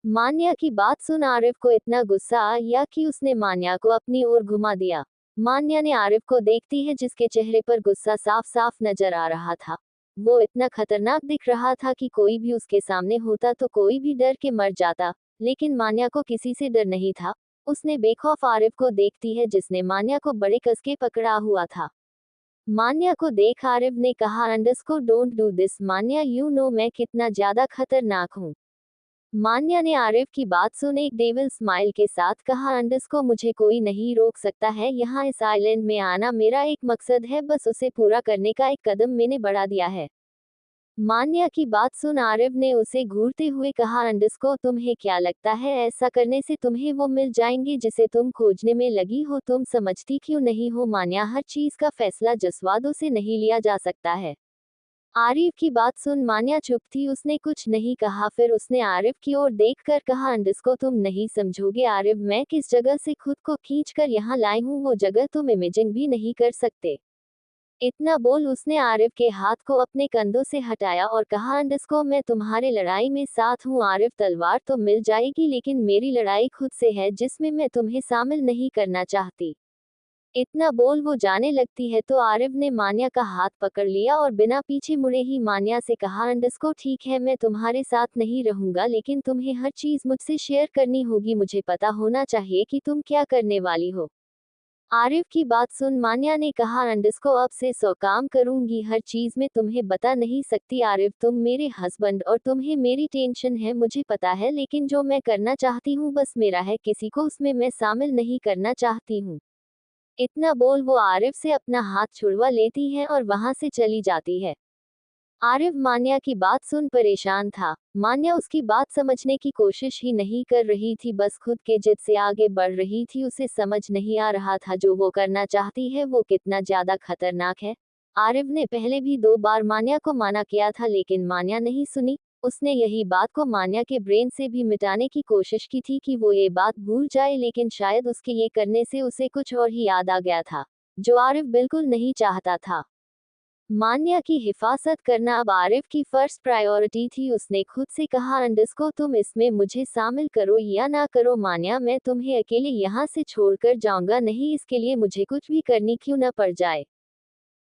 मान्या की बात सुन आरिफ को इतना गुस्सा आया कि उसने मान्या को अपनी ओर घुमा दिया। मान्या ने आरिफ को देखती है जिसके चेहरे पर गुस्सा साफ साफ नजर आ रहा था। वो इतना खतरनाक दिख रहा था कि कोई भी उसके सामने होता तो कोई भी डर के मर जाता, लेकिन मान्या को किसी से डर नहीं था। उसने बेखौफ आरिफ को देखती है जिसने मान्या को बड़े कस के पकड़ा हुआ था। मान्या को देख आरिफ ने कहा, अंडस को don't do this Manya, you know मैं कितना ज्यादा खतरनाक हूँ। मान्या ने आरिफ की बात सुन एक डेविल स्माइल के साथ कहा, अंडस को मुझे कोई नहीं रोक सकता है, यहाँ इस आइलैंड में आना मेरा एक मकसद है, बस उसे पूरा करने का एक कदम मैंने बढ़ा दिया है। मान्या की बात सुन आरिफ ने उसे घूरते हुए कहा, अंडस को तुम्हें क्या लगता है ऐसा करने से तुम्हें वो मिल जाएंगे जिसे तुम खोजने में लगी हो, तुम समझती क्यों नहीं हो मान्या, हर चीज का फैसला जसवादों से नहीं लिया जा सकता है। आरिफ की बात सुन मान्या चुप थी, उसने कुछ नहीं कहा। फिर उसने आरिफ की ओर देखकर कहा, अंडस को तुम नहीं समझोगे आरिफ, मैं किस जगह से खुद को खींचकर यहाँ लाई हूँ वो जगह तुम इमेजिन भी नहीं कर सकते। इतना बोल उसने आरिफ के हाथ को अपने कंधों से हटाया और कहा, अंडस को मैं तुम्हारे लड़ाई में साथ हूँ आरिफ, तलवार तो मिल जाएगी लेकिन मेरी लड़ाई खुद से है जिसमें मैं तुम्हें शामिल नहीं करना चाहती। इतना बोल वो जाने लगती है तो आरिफ ने मान्या का हाथ पकड़ लिया और बिना पीछे मुड़े ही मान्या से कहा, अंडस को ठीक है मैं तुम्हारे साथ नहीं रहूंगा लेकिन तुम्हें हर चीज मुझसे शेयर करनी होगी, मुझे पता होना चाहिए कि तुम क्या करने वाली हो। आरिफ की बात सुन मान्या ने कहा, अंडस को अब से 100 काम करूंगी, हर चीज में तुम्हें बता नहीं सकती आरिफ, तुम मेरे हस्बैंड और तुम्हें मेरी टेंशन है मुझे पता है, लेकिन जो मैं करना चाहती हूँ बस मेरा है, किसी को उसमें मैं शामिल नहीं करना चाहती हूँ। इतना बोल वो आरिफ से अपना हाथ छुड़वा लेती है और वहां से चली जाती है। आरिफ मान्या की बात सुन परेशान था। मान्या उसकी बात समझने की कोशिश ही नहीं कर रही थी, बस खुद के जिद से आगे बढ़ रही थी। उसे समझ नहीं आ रहा था जो वो करना चाहती है वो कितना ज्यादा खतरनाक है। आरिफ ने पहले भी 2 बार मान्या को माना किया था लेकिन मान्या नहीं सुनी। उसने यही बात को मान्या के ब्रेन से भी मिटाने की कोशिश की थी कि वो ये बात भूल जाए, लेकिन शायद उसके ये करने से उसे कुछ और ही याद आ गया था जो आरिफ बिल्कुल नहीं चाहता था। मान्या की हिफाजत करना अब आरिफ की फर्स्ट प्रायोरिटी थी। उसने खुद से कहा, अंडस को तुम इसमें मुझे शामिल करो या ना करो मान्या, मैं तुम्हें अकेले यहाँ से छोड़कर जाऊंगा नहीं, इसके लिए मुझे कुछ भी करनी क्यों न पड़ जाए।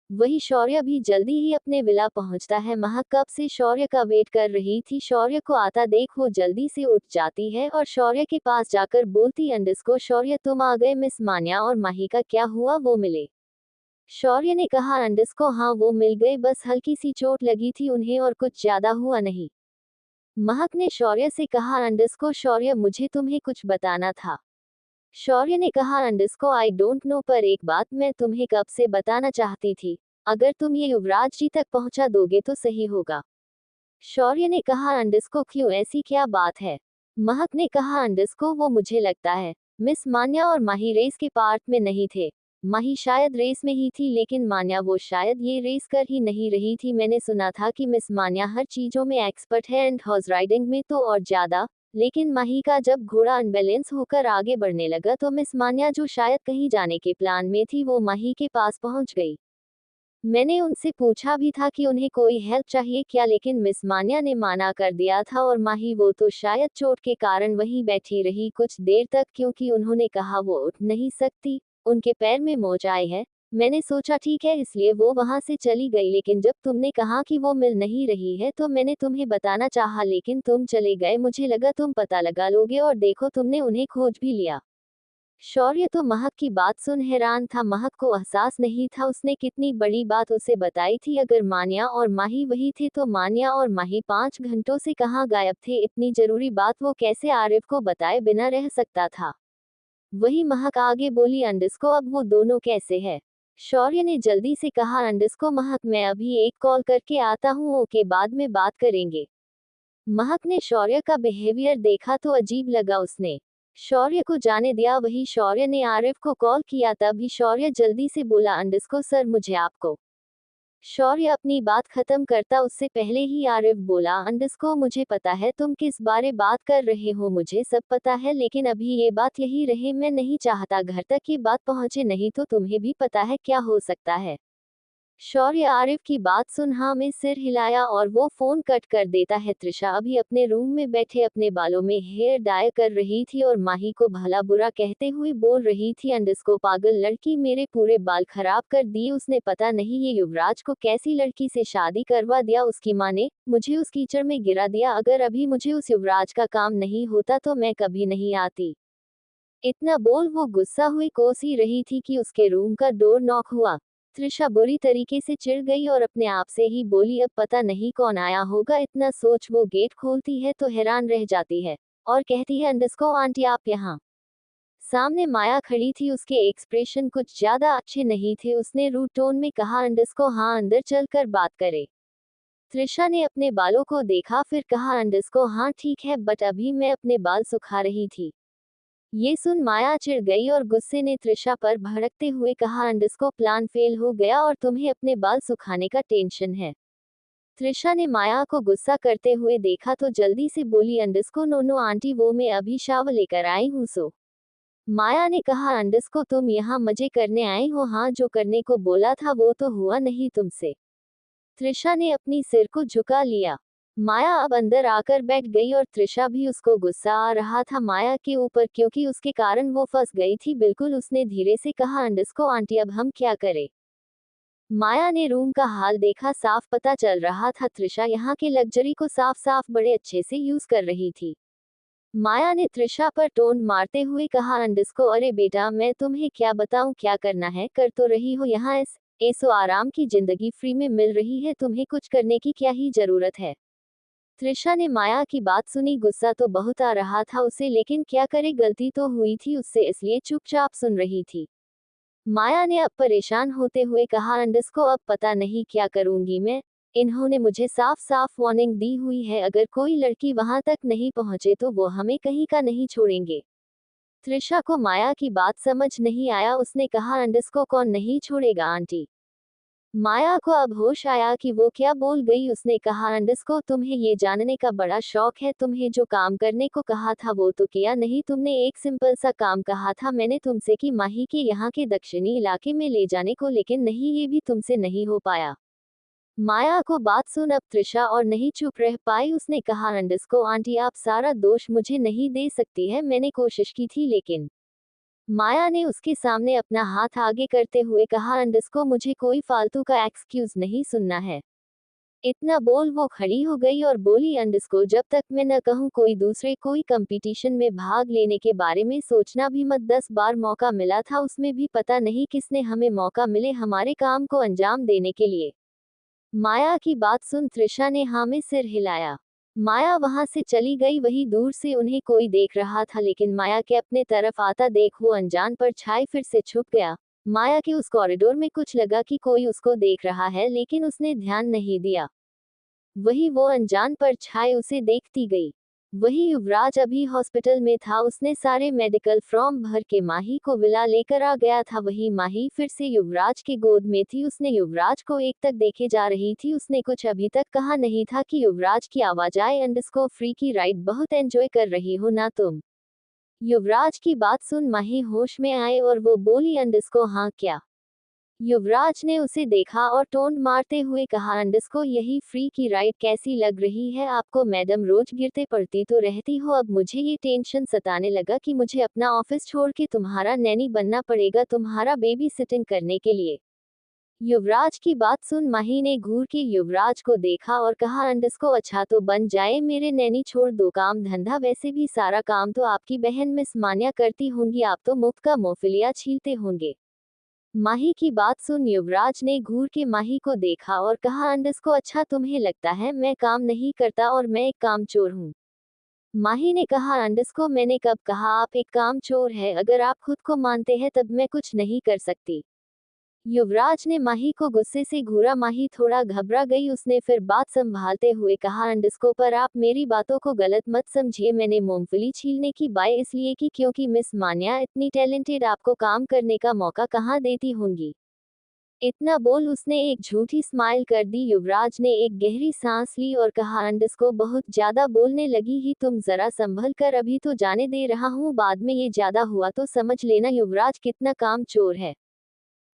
वही शौर्य भी जल्दी ही अपने विला पहुंचता है। महक कब से शौर्य का वेट कर रही थी, शौर्य को आता देख वो जल्दी से उठ जाती है और शौर्य के पास जाकर बोलती, अंडस को शौर्य तुम आ गए, मिस मान्या और माही का क्या हुआ, वो मिले। शौर्य ने कहा, अंडस को हाँ वो मिल गए, बस हल्की सी चोट लगी थी उन्हें और कुछ ज्यादा हुआ नहीं। महक ने शौर्य से कहा, अंडस को शौर्य मुझे तुम्हें कुछ बताना था। शौर्य ने कहा, अंडस को आई डोंट नो, पर एक बात मैं तुम्हें कब से बताना चाहती थी, अगर तुम ये युवराज जी तक पहुंचा दोगे तो सही होगा। शौर्य ने कहा, अंडस को क्यों, ऐसी क्या बात है। महक ने कहा, अंडस को वो मुझे लगता है मिस मान्या और माही रेस के पार्ट में नहीं थे। माही शायद रेस में ही थी लेकिन मान्या वो शायद ये रेस कर ही नहीं रही थी। मैंने सुना था कि मिस मान्या हर चीजों में एक्सपर्ट है एंड हॉर्स राइडिंग में तो और ज्यादा, लेकिन माही का जब घोड़ा अनबैलेंस होकर आगे बढ़ने लगा तो मिस मान्या जो शायद कहीं जाने के प्लान में थी वो माही के पास पहुंच गई। मैंने उनसे पूछा भी था कि उन्हें कोई हेल्प चाहिए क्या, लेकिन मिस मान्या ने माना कर दिया था और माही वो तो शायद चोट के कारण वहीं बैठी रही कुछ देर तक, क्योंकि उन्होंने कहा वो उठ नहीं सकती, उनके पैर में मोच आए हैं। मैंने सोचा ठीक है इसलिए वो वहां से चली गई, लेकिन जब तुमने कहा कि वो मिल नहीं रही है तो मैंने तुम्हें बताना चाहा लेकिन तुम चले गए, मुझे लगा तुम पता लगा लोगे और देखो तुमने उन्हें खोज भी लिया। शौर्य तो महक की बात सुन हैरान था। महक को एहसास नहीं था उसने कितनी बड़ी बात उसे बताई थी। अगर मान्या और माही वही थे तो मान्या और माही 5 घंटों से कहाँ गायब थे। इतनी जरूरी बात वो कैसे आरिफ को बताए बिना रह सकता था। वही महक आगे बोली, अंडस्को अब वो दोनों कैसे है? शौर्य ने जल्दी से कहा, अंडस्को महक मैं अभी एक कॉल करके आता हूँ, ओके बाद में बात करेंगे। महक ने शौर्य का बिहेवियर देखा तो अजीब लगा। उसने शौर्य को जाने दिया। वही शौर्य ने आरिफ को कॉल किया। तभी शौर्य जल्दी से बोला, अंडस्को सर मुझे आपको। शौर्य अपनी बात खत्म करता उससे पहले ही आरिफ बोला, अंडस्को मुझे पता है तुम किस बारे बात कर रहे हो, मुझे सब पता है, लेकिन अभी ये बात यही रहे। मैं नहीं चाहता घर तक ये बात पहुंचे, नहीं तो तुम्हें भी पता है क्या हो सकता है। शौर्य आरिफ की बात सुन हाँ में सिर हिलाया और वो फोन कट कर देता है। त्रिशा अभी अपने रूम में बैठे अपने बालों में हेयर डाई कर रही थी और माही को भला बुरा कहते हुए बोल रही थी, अंडस्को पागल लड़की, मेरे पूरे बाल खराब कर दिए उसने। पता नहीं ये युवराज को कैसी लड़की से शादी करवा दिया उसकी माँ ने, मुझे उस कीचड़ में गिरा दिया। अगर अभी मुझे उस युवराज का काम नहीं होता तो मैं कभी नहीं आती। इतना बोल वो गुस्सा हुई कोस ही रही थी कि उसके रूम का डोर नॉक हुआ। त्रिशा बुरी तरीके से चिढ़ गई और अपने आप से ही बोली, अब पता नहीं कौन आया होगा। इतना सोच वो गेट खोलती है तो हैरान रह जाती है और कहती है, अंडस्को आंटी आप यहाँ। सामने माया खड़ी थी, उसके एक्सप्रेशन कुछ ज्यादा अच्छे नहीं थे। उसने रूड टोन में कहा, अंडस्को हाँ अंदर चल कर बात करे। त्रिशा ने अपने बालों को देखा फिर कहा, अंडस्को हाँ ठीक है बट अभी मैं अपने बाल सुखा रही थी। ये सुन माया चिढ़ गई और गुस्से ने त्रिशा पर भड़कते हुए कहा, अंडस्को प्लान फेल हो गया और तुम्हें अपने बाल सुखाने का टेंशन है। त्रिशा ने माया को गुस्सा करते हुए देखा तो जल्दी से बोली, अंडस्को नो नो आंटी वो मैं अभी शावर लेकर आई हूँ सो। माया ने कहा, अंडस्को तुम यहाँ मजे करने आए हो? हाँ जो करने को बोला था वो तो हुआ नहीं तुमसे। त्रिशा ने अपनी सिर को झुका लिया। माया अब अंदर आकर बैठ गई और त्रिशा भी उसको गुस्सा आ रहा था माया के ऊपर क्योंकि उसके कारण वो फंस गई थी बिल्कुल। उसने धीरे से कहा, अंडस्को आंटी अब हम क्या करें? माया ने रूम का हाल देखा, साफ पता चल रहा था त्रिशा यहाँ के लग्जरी को साफ साफ बड़े अच्छे से यूज कर रही थी। माया ने त्रिशा पर टोन मारते हुए कहा, अंडस्को अरे बेटा मैं तुम्हें क्या बताऊं, क्या करना है कर तो रही हो यहाँ। ऐसो आराम की जिंदगी फ्री में मिल रही है, तुम्हें कुछ करने की क्या ही जरूरत है। त्रिशा ने माया की बात सुनी, गुस्सा तो बहुत आ रहा था उसे लेकिन क्या करे, गलती तो हुई थी उससे इसलिए चुपचाप सुन रही थी। माया ने अब परेशान होते हुए कहा, अंडस्को अब पता नहीं क्या करूंगी मैं। इन्होंने मुझे साफ साफ वार्निंग दी हुई है, अगर कोई लड़की वहां तक नहीं पहुंचे तो वो हमें कहीं का नहीं छोड़ेंगे। त्रिशा को माया की बात समझ नहीं आया, उसने कहा, अंडस्को कौन नहीं छोड़ेगा आंटी? माया को अब होश आया कि वो क्या बोल गई। उसने कहा, अंडस्को तुम्हें ये जानने का बड़ा शौक है, तुम्हें जो काम करने को कहा था वो तो किया नहीं तुमने। एक सिंपल सा काम कहा था मैंने तुमसे कि माही के यहाँ के दक्षिणी इलाके में ले जाने को, लेकिन नहीं ये भी तुमसे नहीं हो पाया। माया को बात सुन अब त्रिशा और नहीं चुप रह पाई। उसने कहा, अंडस्को आंटी आप सारा दोष मुझे नहीं दे सकती है, मैंने कोशिश की थी लेकिन। माया ने उसके सामने अपना हाथ आगे करते हुए कहा, अंडस्को मुझे कोई फालतू का एक्सक्यूज नहीं सुनना है। इतना बोल वो खड़ी हो गई और बोली, अंडस्को जब तक मैं न कहूँ कोई दूसरे कोई कंपटीशन में भाग लेने के बारे में सोचना भी मत। 10 बार मौका मिला था उसमें भी पता नहीं किसने हमें मौका मिले हमारे काम को अंजाम देने के लिए। माया की बात सुन त्रिशा ने हाँ में सिर हिलाया। माया वहां से चली गई। वही दूर से उन्हें कोई देख रहा था लेकिन माया के अपने तरफ आता देख वो अनजान पर छाई फिर से छुप गया। माया के उस कॉरिडोर में कुछ लगा कि कोई उसको देख रहा है लेकिन उसने ध्यान नहीं दिया। वही वो अनजान पर छाए उसे देखती गई। वही युवराज अभी हॉस्पिटल में था, उसने सारे मेडिकल फॉर्म भर के माही को विला लेकर आ गया था। वही माही फिर से युवराज के गोद में थी, उसने युवराज को एक तक देखे जा रही थी। उसने कुछ अभी तक कहा नहीं था कि युवराज की आवाज आए, अंडस्को फ्री की राइड बहुत एंजॉय कर रही हो ना तुम? युवराज की बात सुन माही होश में आए और वो बोली, अंडस्को हाँ क्या? युवराज ने उसे देखा और टोन मारते हुए कहा, अंडस्को यही फ्री की राइड कैसी लग रही है आपको? मैडम रोज गिरते पड़ती तो रहती हो, अब मुझे ये टेंशन सताने लगा कि मुझे अपना ऑफिस छोड़ के तुम्हारा नैनी बनना पड़ेगा तुम्हारा बेबी सिटिंग करने के लिए। युवराज की बात सुन माही ने घूर के युवराज को देखा और कहा, अंडस्को अच्छा तो बन जाए मेरे नैनी, छोड़ दो काम धंधा, वैसे भी सारा काम तो आपकी बहन मिस मान्या करती होंगी, आप तो मुफ्त का मोफिलिया छीलते होंगे। माही की बात सुन युवराज ने घूर के माही को देखा और कहा, अंडस्को अच्छा तुम्हें लगता है मैं काम नहीं करता और मैं एक कामचोर हूँ। माही ने कहा, अंडस्को मैंने कब कहा आप एक कामचोर है, अगर आप खुद को मानते हैं तब मैं कुछ नहीं कर सकती। युवराज ने माही को गुस्से से घूरा। माही थोड़ा घबरा गई, उसने फिर बात संभालते हुए कहा, अंडस्को पर आप मेरी बातों को गलत मत समझिए, मैंने मूंगफली छीलने की बात इसलिए की क्योंकि मिस मान्या इतनी टैलेंटेड आपको काम करने का मौका कहाँ देती होंगी। इतना बोल उसने एक झूठी स्माइल कर दी। युवराज ने एक गहरी सांस ली और कहा, अंडस्को बहुत ज्यादा बोलने लगी ही तुम, जरा संभल कर, अभी तो जाने दे रहा हूँ, बाद में ये ज्यादा हुआ तो समझ लेना युवराज कितना काम चोर है।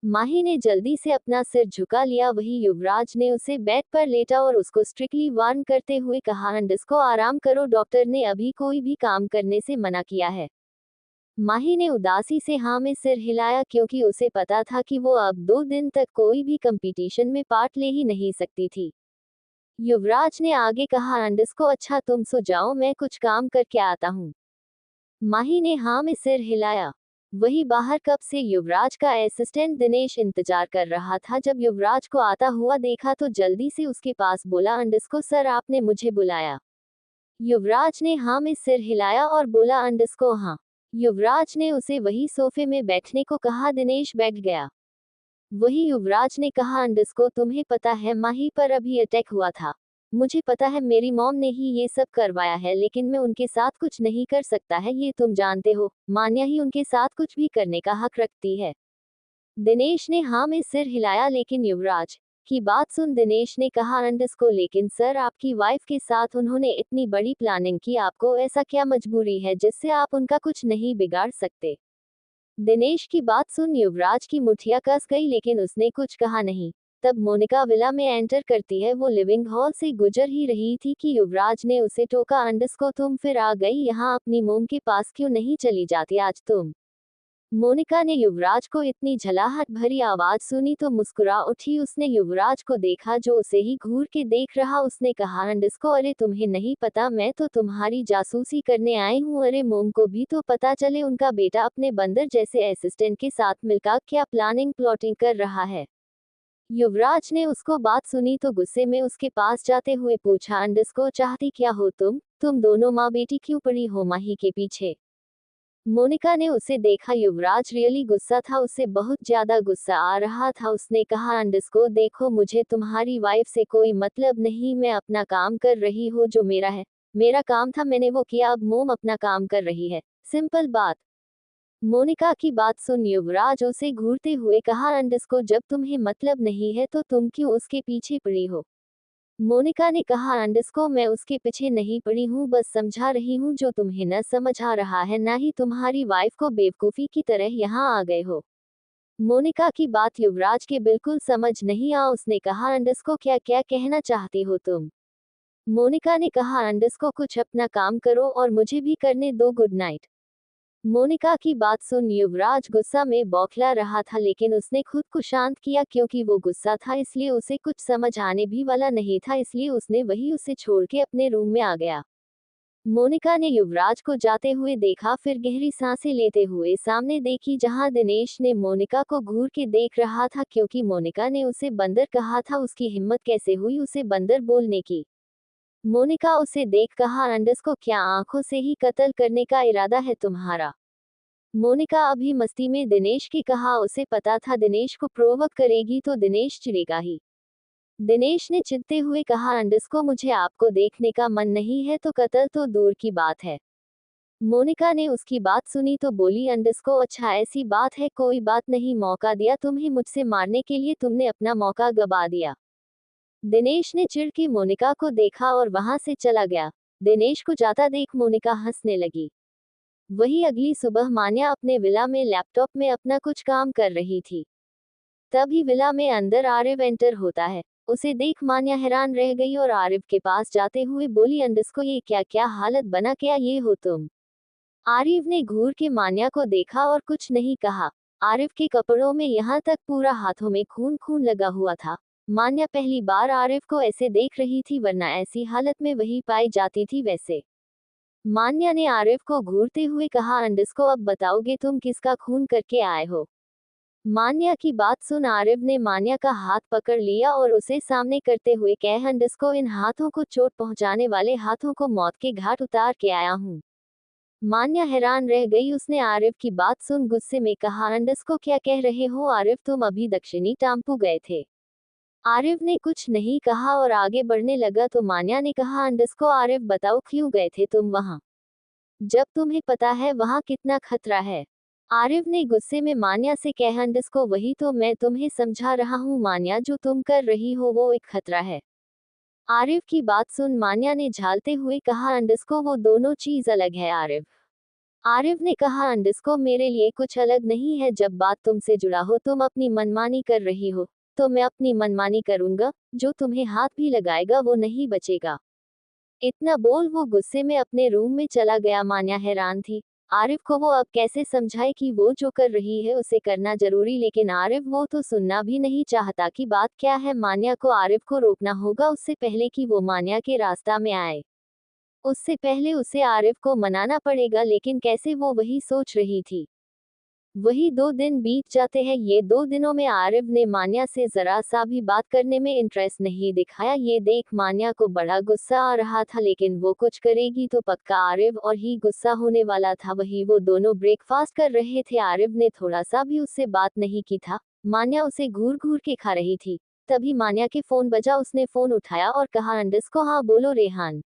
माही ने जल्दी से अपना सिर झुका लिया। वही युवराज ने उसे बेड पर लेटा और उसको स्ट्रिक्टली वार्न करते हुए कहा, अंडस्को आराम करो, डॉक्टर ने अभी कोई भी काम करने से मना किया है। माही ने उदासी से हाँ में सिर हिलाया क्योंकि उसे पता था कि वो अब 2 दिन तक कोई भी कंपटीशन में पार्ट ले ही नहीं सकती थी। युवराज ने आगे कहा, अंडस्को अच्छा तुम सो जाओ, मैं कुछ काम करके आता हूँ। माही ने हाँ में सिर हिलाया। वही बाहर कब से युवराज का असिस्टेंट दिनेश इंतजार कर रहा था। जब युवराज को आता हुआ देखा तो जल्दी से उसके पास बोला, अंडस्को सर आपने मुझे बुलाया। युवराज ने हाँ में सिर हिलाया और बोला, अंडस्को हाँ। युवराज ने उसे वही सोफे में बैठने को कहा। दिनेश बैठ गया। वही युवराज ने कहा, अंडस्को तुम्हें पता है माही पर अभी अटैक हुआ था। मुझे पता है मेरी मॉम ने ही ये सब करवाया है, लेकिन मैं उनके साथ कुछ नहीं कर सकता है, ये तुम जानते हो। मान्या ही उनके साथ कुछ भी करने का हक रखती है। दिनेश ने हाँ में सिर हिलाया, लेकिन युवराज की बात सुन दिनेश ने कहा, अंडस्को लेकिन सर आपकी वाइफ के साथ उन्होंने इतनी बड़ी प्लानिंग की, आपको ऐसा क्या मजबूरी है जिससे आप उनका कुछ नहीं बिगाड़ सकते। दिनेश की बात सुन युवराज की मुठिया कस गई, लेकिन उसने कुछ कहा नहीं। तब मोनिका विला में एंटर करती है। वो लिविंग हॉल से गुजर ही रही थी कि युवराज ने उसे टोका, अंडस्को तुम फिर आ गई यहाँ, अपनी मोम के पास क्यों नहीं चली जाती आज तुम। मोनिका ने युवराज को इतनी झलाहट भरी आवाज सुनी तो मुस्कुरा उठी। उसने युवराज को देखा जो उसे ही घूर के देख रहा। उसने कहा, अंडस्को अरे तुम्हें नहीं पता, मैं तो तुम्हारी जासूसी करने आई हूँ। अरे मोम को भी तो पता चले उनका बेटा अपने बंदर जैसे असिस्टेंट के साथ मिलकर क्या प्लानिंग प्लॉटिंग कर रहा है। युवराज ने उसको बात सुनी तो गुस्से में उसके पास जाते हुए पूछा, अंडस्को चाहती क्या हो तुम दोनों माँ बेटी क्यों पड़ी हो माही के पीछे। मोनिका ने उसे देखा। युवराज रियली गुस्सा था, उसे बहुत ज्यादा गुस्सा आ रहा था। उसने कहा, अंडस्को देखो मुझे तुम्हारी वाइफ से कोई मतलब नहीं, मैं अपना काम कर रही हूँ, जो मेरा है मेरा काम था मैंने वो किया, अब मोम अपना काम कर रही है, सिंपल बात। मोनिका की बात सुन युवराज उसे घूरते हुए कहा, अंडस्को जब तुम्हें मतलब नहीं है तो तुम क्यों उसके पीछे पड़ी हो। मोनिका ने कहा, अंडस्को मैं उसके पीछे नहीं पड़ी हूँ, बस समझा रही हूँ, जो तुम्हें न समझ आ रहा है ना ही तुम्हारी वाइफ को बेवकूफी की तरह यहाँ आ गए हो। मोनिका की बात युवराज के बिल्कुल समझ नहीं आ। उसने कहा, अंडस्को क्या क्या कहना चाहती हो तुम। मोनिका ने कहा, अंडस्को कुछ अपना काम करो और मुझे भी करने दो, गुड नाइट। मोनिका की बात सुन युवराज गुस्सा में बौखला रहा था, लेकिन उसने खुद को शांत किया क्योंकि वो गुस्सा था, इसलिए उसे कुछ समझ आने भी वाला नहीं था, इसलिए उसने वही उसे छोड़ के अपने रूम में आ गया। मोनिका ने युवराज को जाते हुए देखा, फिर गहरी सांसें लेते हुए सामने देखी जहां दिनेश ने मोनिका को घूर के देख रहा था। क्योंकि मोनिका ने उसे बंदर कहा था, उसकी हिम्मत कैसे हुई उसे बंदर बोलने की। मोनिका उसे देख कहा, अंडस्को क्या आंखों से ही कत्ल करने का इरादा है तुम्हारा। मोनिका अभी मस्ती में दिनेश की कहा, उसे पता था दिनेश को प्रोवोक करेगी तो दिनेश चिढ़ेगा ही। दिनेश ने चिढ़ते हुए कहा, अंडस्को मुझे आपको देखने का मन नहीं है तो कत्ल तो दूर की बात है। मोनिका ने उसकी बात सुनी तो बोली, अंडस्को अच्छा ऐसी बात है, कोई बात नहीं, मौका दिया तुम्हें मुझसे मारने के लिए, तुमने अपना मौका गवा दिया। दिनेश ने चिढ़ के मोनिका को देखा और वहां से चला गया। दिनेश को जाता देख मोनिका हंसने लगी। वही अगली सुबह मान्या अपने विला में लैपटॉप में अपना कुछ काम कर रही थी। तभी विला में अंदर आरिफ एंटर होता है। उसे देख मान्या हैरान रह गई और आरिफ के पास जाते हुए बोली, अंडस्को ये क्या क्या हालत बना क्या ये हो तुम। आरिफ ने घूर के मान्या को देखा और कुछ नहीं कहा। आरिफ के कपड़ों में यहाँ तक पूरा हाथों में खून खून लगा हुआ था। मान्या पहली बार आरिफ को ऐसे देख रही थी, वरना ऐसी हालत में वही पाई जाती थी। वैसे मान्या ने आरिफ को घूरते हुए कहा, अंडस्को अब बताओगे तुम किसका खून करके आए हो? मान्या की बात सुन आरिफ ने मान्या का हाथ पकड़ लिया और उसे सामने करते हुए कहा, अंडस्को इन हाथों को चोट पहुंचाने वाले हाथों को मौत के घाट उतार के आया हूँ। मान्या हैरान रह गई। उसने आरिफ की बात सुन गुस्से में कहा, अंडस्को क्या कह रहे हो आरिफ, तुम अभी दक्षिणी टाम्पू गए थे? आरिफ ने कुछ नहीं कहा और आगे बढ़ने लगा तो मान्या ने कहा, अंडस्को आरिफ बताओ क्यों गए थे तुम वहां, जब तुम्हें पता है वहां कितना खतरा है? आरिफ ने गुस्से में मान्या से कहा, अंडस्को वही तो मैं तुम्हें समझा रहा हूँ मान्या, जो तुम कर रही हो वो एक खतरा है। आरिफ की बात सुन मान्या ने झालते हुए कहा, अंडस्को वो दोनों चीज अलग है आरिफ। आरिफ ने कहा, अंडस्को मेरे लिए कुछ अलग नहीं है, जब बात तुमसे जुड़ा हो तुम अपनी मनमानी कर रही हो, तो मैं अपनी मनमानी करूंगा, जो तुम्हें हाथ भी लगाएगा वो नहीं बचेगा। इतना बोल वो गुस्से में अपने रूम में चला गया। मान्या हैरान थी। आरिफ को वो अब कैसे समझाए कि वो जो कर रही है उसे करना जरूरी, लेकिन आरिफ वो तो सुनना भी नहीं चाहता कि बात क्या है। मान्या को आरिफ को रोकना होगा उससे पहले कि वो मान्या के रास्ता में आए। उससे पहले उसे आरिफ को मनाना पड़ेगा, लेकिन कैसे, वो वही सोच रही थी। वही 2 दिन बीत जाते हैं। ये 2 दिनों में आरिफ ने मान्या से जरा सा भी बात करने में इंटरेस्ट नहीं दिखाया। ये देख मान्या को बड़ा गुस्सा आ रहा था, लेकिन वो कुछ करेगी तो पक्का आरिफ और ही गुस्सा होने वाला था। वही वो दोनों ब्रेकफास्ट कर रहे थे। आरिफ ने थोड़ा सा भी उससे बात नहीं की था। मान्या उसे घूर घूर के खा रही थी। तभी मान्या के फोन बजा। उसने फोन उठाया और कहा, अंडस्को हाँ बोलो रेहान।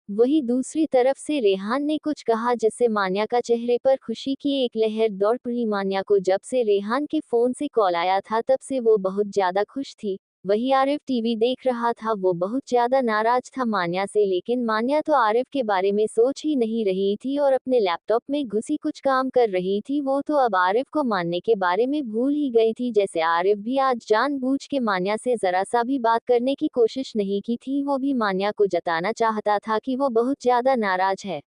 वही दूसरी तरफ से रेहान ने कुछ कहा, जिससे मान्या का चेहरे पर खुशी की एक लहर दौड़ पड़ी। मान्या को जब से रेहान के फोन से कॉल आया था तब से वो बहुत ज्यादा खुश थी। वही आरिफ टीवी देख रहा था। वो बहुत ज्यादा नाराज था मान्या से, लेकिन मान्या तो आरिफ के बारे में सोच ही नहीं रही थी और अपने लैपटॉप में घुसी कुछ काम कर रही थी। वो तो अब आरिफ को मानने के बारे में भूल ही गई थी। जैसे आरिफ भी आज जानबूझ के मान्या से जरा सा भी बात करने की कोशिश नहीं की थी। वो भी मान्या को जताना चाहता था कि वो बहुत ज्यादा नाराज है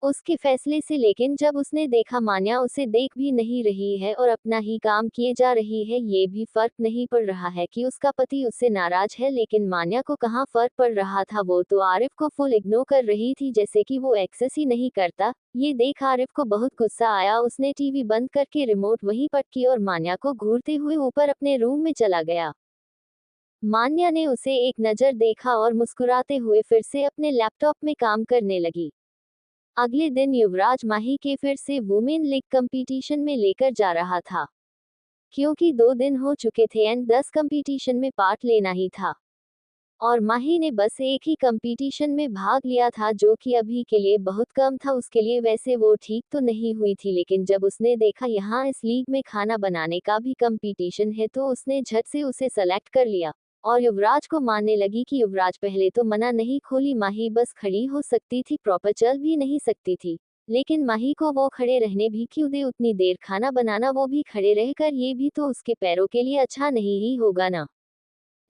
उसके फैसले से, लेकिन जब उसने देखा मान्या उसे देख भी नहीं रही है और अपना ही काम किए जा रही है, ये भी फर्क नहीं पड़ रहा है कि उसका पति उससे नाराज है। लेकिन मान्या को कहाँ फर्क पड़ रहा था, वो तो आरिफ को फुल इग्नोर कर रही थी, जैसे कि वो एक्सेस ही नहीं करता। ये देख आरिफ को बहुत गुस्सा आया। उसने टीवी बंद करके रिमोट वहीं पटकी और मान्या को घूरते हुए ऊपर अपने रूम में चला गया। मान्या ने उसे एक नजर देखा और मुस्कुराते हुए फिर से अपने लैपटॉप में काम करने लगी। अगले दिन युवराज माही के फिर से वुमेन लीग कंपटीशन में लेकर जा रहा था, क्योंकि 2 दिन हो चुके थे एंड 10 कंपटीशन में पार्ट लेना ही था और माही ने बस एक ही कंपटीशन में भाग लिया था, जो कि अभी के लिए बहुत कम था उसके लिए। वैसे वो ठीक तो नहीं हुई थी, लेकिन जब उसने देखा यहाँ इस लीग में खाना बनाने का भी कंपटीशन है तो उसने झट से उसे सेलेक्ट कर लिया और युवराज को मानने लगी कि युवराज पहले तो मना नहीं खोली। माही बस खड़ी हो सकती थी, प्रॉपर चल भी नहीं सकती थी, लेकिन माही को वो खड़े रहने भी क्यों दे उतनी देर खाना बनाना, वो भी खड़े रहकर, ये भी तो उसके पैरों के लिए अच्छा नहीं ही होगा ना।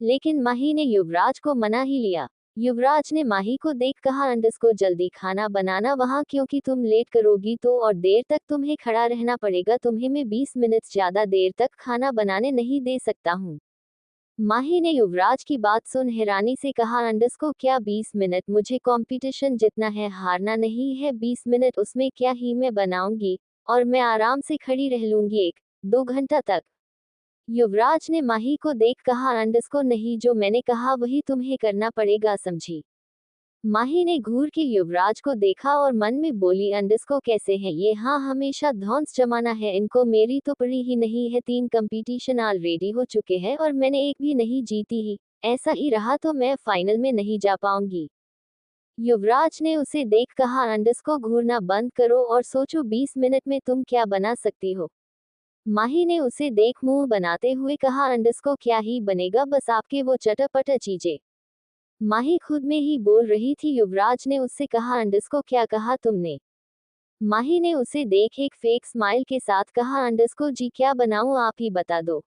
लेकिन माही ने युवराज को मना ही लिया। युवराज ने माही को देख कहा, अंडस्को जल्दी खाना बनाना वहाँ, क्योंकि तुम लेट करोगी तो और देर तक तुम्हें खड़ा रहना पड़ेगा। तुम्हें मैं 20 मिनट ज्यादा देर तक खाना बनाने नहीं दे सकता हूँ। माही ने युवराज की बात सुन हैरानी से कहा, अंडस्को क्या 20 मिनट? मुझे कंपटीशन जितना है, हारना नहीं है। 20 मिनट उसमें क्या ही मैं बनाऊंगी, और मैं आराम से खड़ी रह लूंगी 1-2 घंटा तक। युवराज ने माही को देख कहा, अंडस्को नहीं, जो मैंने कहा वही तुम्हें करना पड़ेगा, समझी? माही ने घूर के युवराज को देखा और मन में बोली, अंडस्को कैसे है ये? हाँ, हमेशा धौंस जमाना है इनको, मेरी तो पड़ी ही नहीं है। 3 कंपटीशन ऑलरेडी हो चुके हैं और मैंने एक भी नहीं जीती ही। ऐसा ही रहा तो मैं फाइनल में नहीं जा पाऊंगी। युवराज ने उसे देख कहा, अंडस्को घूरना बंद करो और सोचो 20 मिनट में तुम क्या बना सकती हो। माही ने उसे देख मुंह बनाते हुए कहा, अंडस्को क्या ही बनेगा, बस आपके वो चटपट चीजें। माही खुद में ही बोल रही थी। युवराज ने उससे कहा, अंडस्को क्या कहा तुमने? माही ने उसे देख एक फेक स्माइल के साथ कहा, अंडस्को जी क्या बनाऊं, आप ही बता दो।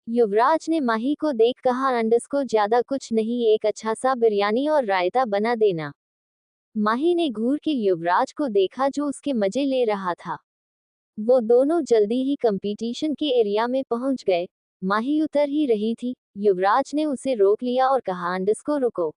युवराज ने माही को देख कहा, अंडस्को ज्यादा कुछ नहीं, एक अच्छा सा बिरयानी और रायता बना देना। माही ने घूर के युवराज को देखा जो उसके मजे ले रहा था। वो दोनों जल्दी ही कंपटीशन के एरिया में पहुंच गए। माही उतर ही रही थी, युवराज ने उसे रोक लिया और कहा, अंडस्को रुको।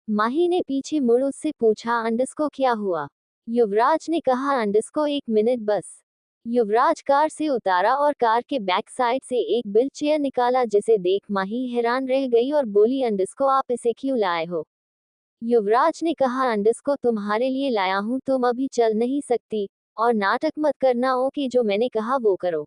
माही ने पीछे मुड़ उससे पूछा, अंडस्को क्या हुआ? युवराज ने कहा, अंडस्को 1 मिनट बस। युवराज कार से उतारा और कार के बैक साइड से एक व्हील चेयर निकाला, जिसे देख माही हैरान रह गई और बोली, अंडस्को आप इसे क्यों लाए हो? युवराज ने कहा, अंडस्को तुम्हारे लिए लाया हूं, तुम अभी चल नहीं सकती, और नाटक मत करना, ओके जो मैंने कहा वो करो।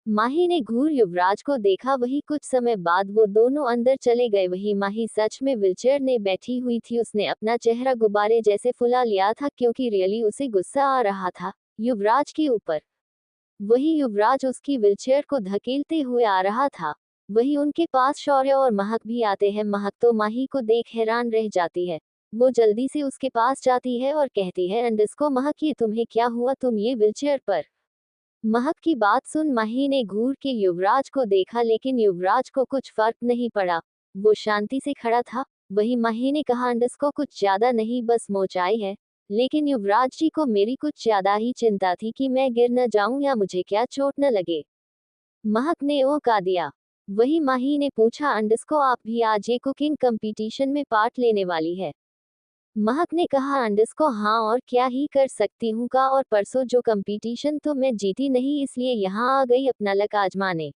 माही ने घूर युवराज को देखा। वही कुछ समय बाद वो दोनों अंदर चले गए। वही माही सच में व्हीलचेयर ने बैठी हुई थी। उसने अपना चेहरा गुब्बारे जैसे फुला लिया था, क्योंकि रियली उसे गुस्सा आ रहा था युवराज के ऊपर। वही युवराज उसकी व्हीलचेयर को धकेलते हुए आ रहा था। वही उनके पास शौर्य और महक भी आते हैं। महक तो माही को देख हैरान रह जाती है। वो जल्दी से उसके पास जाती है और कहती है, अंडस्को महक, ये तुम्हें क्या हुआ? तुम ये व्हीलचेयर पर। महक की बात सुन माही ने घूर के युवराज को देखा, लेकिन युवराज को कुछ फर्क नहीं पड़ा। वो शांति से खड़ा था। वही माही ने कहा, अंडस्को कुछ ज्यादा नहीं, बस मोचाई है, लेकिन युवराज जी को मेरी कुछ ज्यादा ही चिंता थी कि मैं गिर न जाऊं या मुझे क्या चोट न लगे। महक ने ओ का दिया। वही माही ने पूछा, अंडस्को आप भी आज ये कुकिंग कंपटीशन में पार्ट लेने वाली है? महक ने कहा, अंडस्को हाँ, और क्या ही कर सकती हूँ का, और परसों जो कंपटीशन तो मैं जीती नहीं, इसलिए यहाँ आ गई अपना लक आजमाने।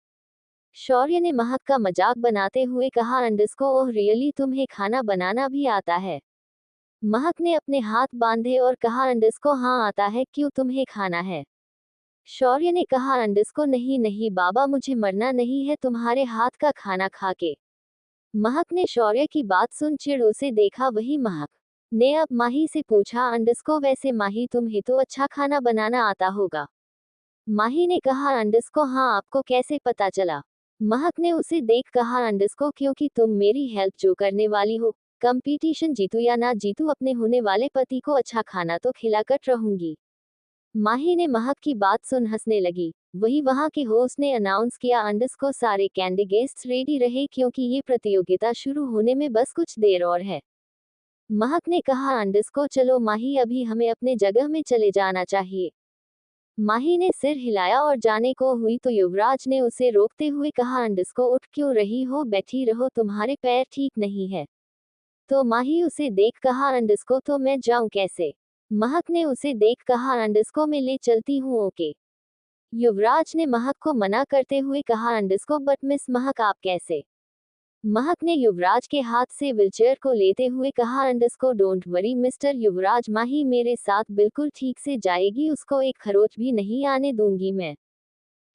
शौर्य ने महक का मजाक बनाते हुए कहा, अंडस्को ओह रियली, तुम्हें खाना बनाना भी आता है? महक ने अपने हाथ बांधे और कहा, अंडस्को हाँ आता है, क्यों तुम्हें खाना है? शौर्य ने कहा, अंडस्को नहीं नहीं बाबा, मुझे मरना नहीं है तुम्हारे हाथ का खाना खा के। महक ने शौर्य की बात सुन चिढ़ उसे देखा। वही महक ने अब माही से पूछा, अंडस्को वैसे माही तुम्हें तो अच्छा खाना बनाना आता होगा? माही ने कहा, अंडस्को हाँ, आपको कैसे पता चला? महक ने उसे देख कहा, अंडस्को क्योंकि तुम मेरी हेल्प जो करने वाली हो, कंपटीशन जीतू या ना जीतू, अपने होने वाले पति को अच्छा खाना तो खिलाकर रहूंगी। माही ने महक की बात सुन हंसने लगी। वही वहां के होस्ट ने अनाउंस किया, अंडस्को सारे कैंडिडेट्स रेडी रहे, क्योंकि ये प्रतियोगिता शुरू होने में बस कुछ देर और है। महक ने कहा, अंडस्को चलो माही, अभी हमें अपने जगह में चले जाना चाहिए। माही ने सिर हिलाया और जाने को हुई तो युवराज ने उसे रोकते हुए कहा, अंडस्को उठ क्यों रही हो, बैठी रहो, तुम्हारे पैर ठीक नहीं है। तो माही उसे देख कहा, अंडस्को तो मैं जाऊं कैसे? महक ने उसे देख कहा, अंडस्को मैं ले चलती हूँ ओके। युवराज ने महक को मना करते हुए कहा, अंडस्को बट मिस महक आप कैसे? महक ने युवराज के हाथ से व्हीलचेयर को लेते हुए कहा, अंडस्को डोंट वरी मिस्टर युवराज, माही मेरे साथ बिल्कुल ठीक से जाएगी, उसको एक खरोच भी नहीं आने दूंगी मैं।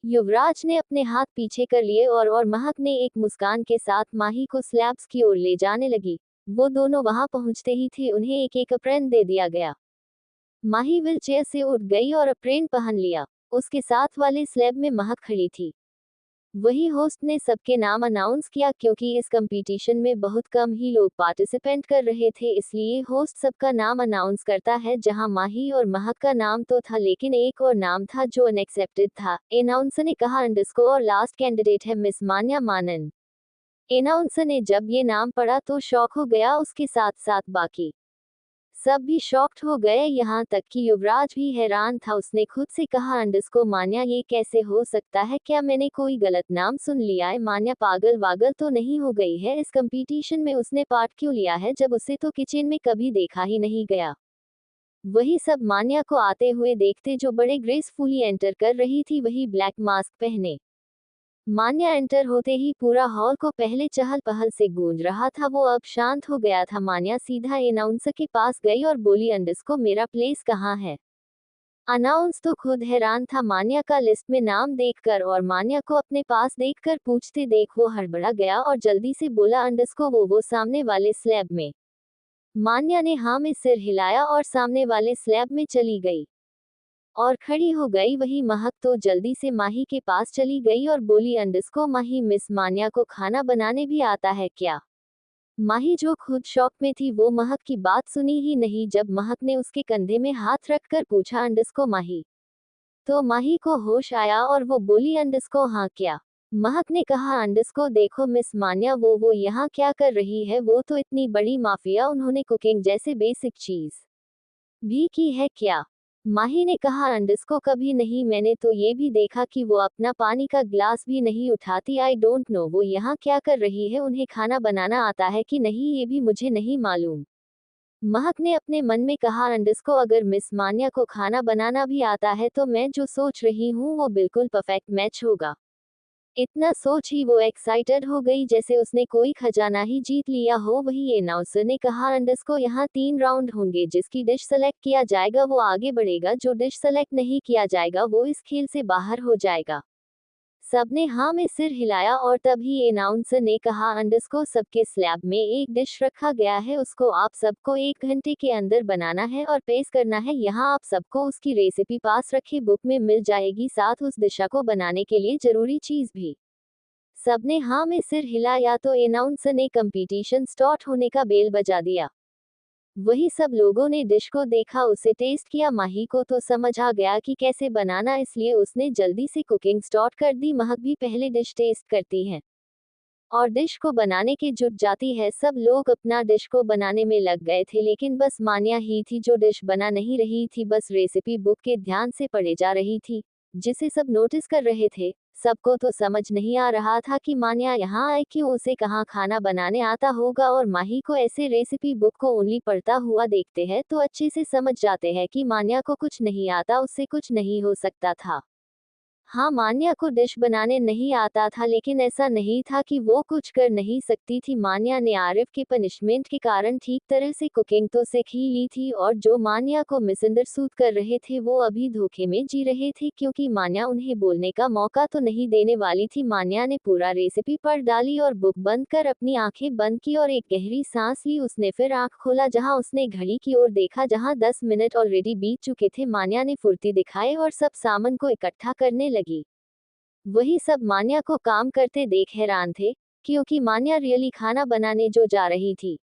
युवराज ने अपने हाथ पीछे कर लिए और महक ने एक मुस्कान के साथ माही को स्लैब्स की ओर ले जाने लगी। वो दोनों वहां पहुंचते ही थे उन्हें एक एक अप्रेन दे दिया गया। माही व्हीलचेयर से उठ गई और अप्रेन पहन लिया। उसके साथ वाले स्लैब में महक खड़ी थी। वही होस्ट ने सबके नाम अनाउंस किया। क्योंकि इस कंपटीशन में बहुत कम ही लोग पार्टिसिपेंट कर रहे थे, इसलिए होस्ट सबका नाम अनाउंस करता है। जहां माही और महक का नाम तो था, लेकिन एक और नाम था जो अनएक्सेप्टेड था। अनाउंसर ने कहा, अंडस्को और लास्ट कैंडिडेट है मिस मान्या मानन। अनाउंसर ने जब ये नाम पढ़ा तो शॉक हो गया, उसके साथ साथ बाकी सब भी शॉक्ड हो गए, यहाँ तक कि युवराज भी हैरान था। उसने खुद से कहा, अंडस्को मान्या ये कैसे हो सकता है? क्या मैंने कोई गलत नाम सुन लिया है? मान्या पागल वागल तो नहीं हो गई है? इस कंपटीशन में उसने पार्ट क्यों लिया है जब उसे तो किचन में कभी देखा ही नहीं गया? वही सब मान्या को आते हुए देखते, जो बड़े ग्रेसफुली एंटर कर रही थी, वही ब्लैक मास्क पहने। मान्या एंटर होते ही पूरा हॉल को पहले चहल पहल से गूंज रहा था, वो अब शांत हो गया था। मान्या सीधा अनाउंसर के पास गई और बोली, अंडस्को मेरा प्लेस कहाँ है? अनाउंस तो खुद हैरान था मान्या का लिस्ट में नाम देखकर, और मान्या को अपने पास देखकर पूछते देख वो हड़बड़ा गया और जल्दी से बोला, अंडस्को वो सामने वाले स्लैब में। मान्या ने हाँ में सिर हिलाया और सामने वाले स्लैब में चली गई और खड़ी हो गई। वही महक तो जल्दी से माही के पास चली गई और बोली, अंडस्को माही, मिस मान्या को खाना बनाने भी आता है क्या? माही जो खुद शॉक में थी, वो महक की बात सुनी ही नहीं। जब महक ने उसके कंधे में हाथ रखकर पूछा, अंडस्को माही, तो माही को होश आया और वो बोली, अंडस्को हाँ क्या? महक ने कहा, अंडस्को देखो मिस मान्या, वो यहाँ क्या कर रही है? वो तो इतनी बड़ी माफिया, उन्होंने कुकिंग जैसे बेसिक चीज भी की है क्या? माही ने कहा अंडस को कभी नहीं, मैंने तो ये भी देखा कि वो अपना पानी का ग्लास भी नहीं उठाती। आई डोंट नो वो यहाँ क्या कर रही है, उन्हें खाना बनाना आता है कि नहीं ये भी मुझे नहीं मालूम। महक ने अपने मन में कहा अंडस को अगर मिस मान्या को खाना बनाना भी आता है तो मैं जो सोच रही हूँ वो बिल्कुल परफेक्ट मैच होगा। इतना सोच ही वो एक्साइटेड हो गई जैसे उसने कोई खजाना ही जीत लिया हो। वही अनाउंसर ने कहा अंडस को यहाँ 3 राउंड होंगे, जिसकी डिश सेलेक्ट किया जाएगा वो आगे बढ़ेगा, जो डिश सेलेक्ट नहीं किया जाएगा वो इस खेल से बाहर हो जाएगा। सबने हाँ में सिर हिलाया और तभी अनाउंसर ने कहा अंडस को सबके स्लैब में एक डिश रखा गया है, उसको आप सबको 1 घंटे के अंदर बनाना है और पेश करना है। यहाँ आप सबको उसकी रेसिपी पास रखे बुक में मिल जाएगी, साथ उस डिश को बनाने के लिए जरूरी चीज भी। सबने हाँ में सिर हिलाया तो अनाउंसर ने कंपटीशन स्टार्ट होने का बेल बजा दिया। वही सब लोगों ने डिश को देखा, उसे टेस्ट किया। माही को तो समझ आ गया कि कैसे बनाना, इसलिए उसने जल्दी से कुकिंग स्टार्ट कर दी। महक भी पहले डिश टेस्ट करती है और डिश को बनाने के जुट जाती है। सब लोग अपना डिश को बनाने में लग गए थे, लेकिन बस मान्या ही थी जो डिश बना नहीं रही थी, बस रेसिपी बुक के ध्यान से पढ़े जा रही थी, जिसे सब नोटिस कर रहे थे। सबको तो समझ नहीं आ रहा था कि मान्या यहाँ आए क्यों, उसे कहाँ खाना बनाने आता होगा। और माही को ऐसे रेसिपी बुक को ओनली पढ़ता हुआ देखते हैं तो अच्छे से समझ जाते हैं कि मान्या को कुछ नहीं आता, उससे कुछ नहीं हो सकता था। हाँ, मान्या को डिश बनाने नहीं आता था, लेकिन ऐसा नहीं था कि वो कुछ कर नहीं सकती थी। मान्या ने आरिफ के पनिशमेंट के कारण ठीक तरह से कुकिंग तो सीख ही ली थी, और जो मान्या को मिसअंडरस्टूड कर रहे थे वो अभी धोखे में जी रहे थे, क्योंकि मान्या उन्हें बोलने का मौका तो नहीं देने वाली थी। मान्या ने पूरा रेसिपी पढ़ डाली और बुक बंद कर अपनी आंखें बंद की और एक गहरी सांस ली। उसने फिर आंख खोला जहां उसने घड़ी की ओर देखा, जहां 10 मिनट ऑलरेडी बीत चुके थे। मान्या ने फुर्ती दिखाई और सब सामान को इकट्ठा करने लगी। वही सब मान्या को काम करते देख हैरान थे, क्योंकि मान्या रियली खाना बनाने जो जा रही थी।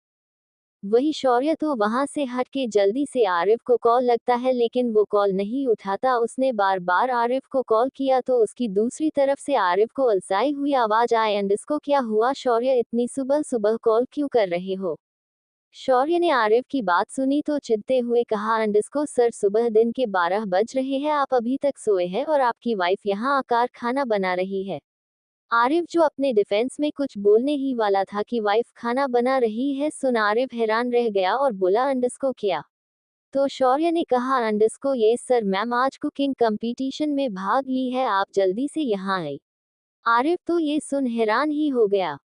वही शौर्य तो वहां से हट के जल्दी से आरिफ को कॉल लगता है, लेकिन वो कॉल नहीं उठाता। उसने बार बार आरिफ को कॉल किया तो उसकी दूसरी तरफ से आरिफ को अलसाई हुई आवाज आए, अंडस को क्या हुआ शौर्य, इतनी सुबह सुबह कॉल क्यों कर रहे हो। शौर्य ने आरिफ की बात सुनी तो चिढ़ते हुए कहा अंडस को, सर सुबह दिन के 12 बज रहे हैं, आप अभी तक सोए हैं और आपकी वाइफ यहाँ आकर खाना बना रही है। आरिफ जो अपने डिफेंस में कुछ बोलने ही वाला था कि वाइफ खाना बना रही है, सुन आरिफ हैरान रह गया और बोला अंडस को क्या। तो शौर्य ने कहा अंडस को, ये सर मैम आज कुकिंग कंपटीशन में भाग ली है, आप जल्दी से यहाँ आए। आरिफ तो ये सुन हैरान ही हो गया।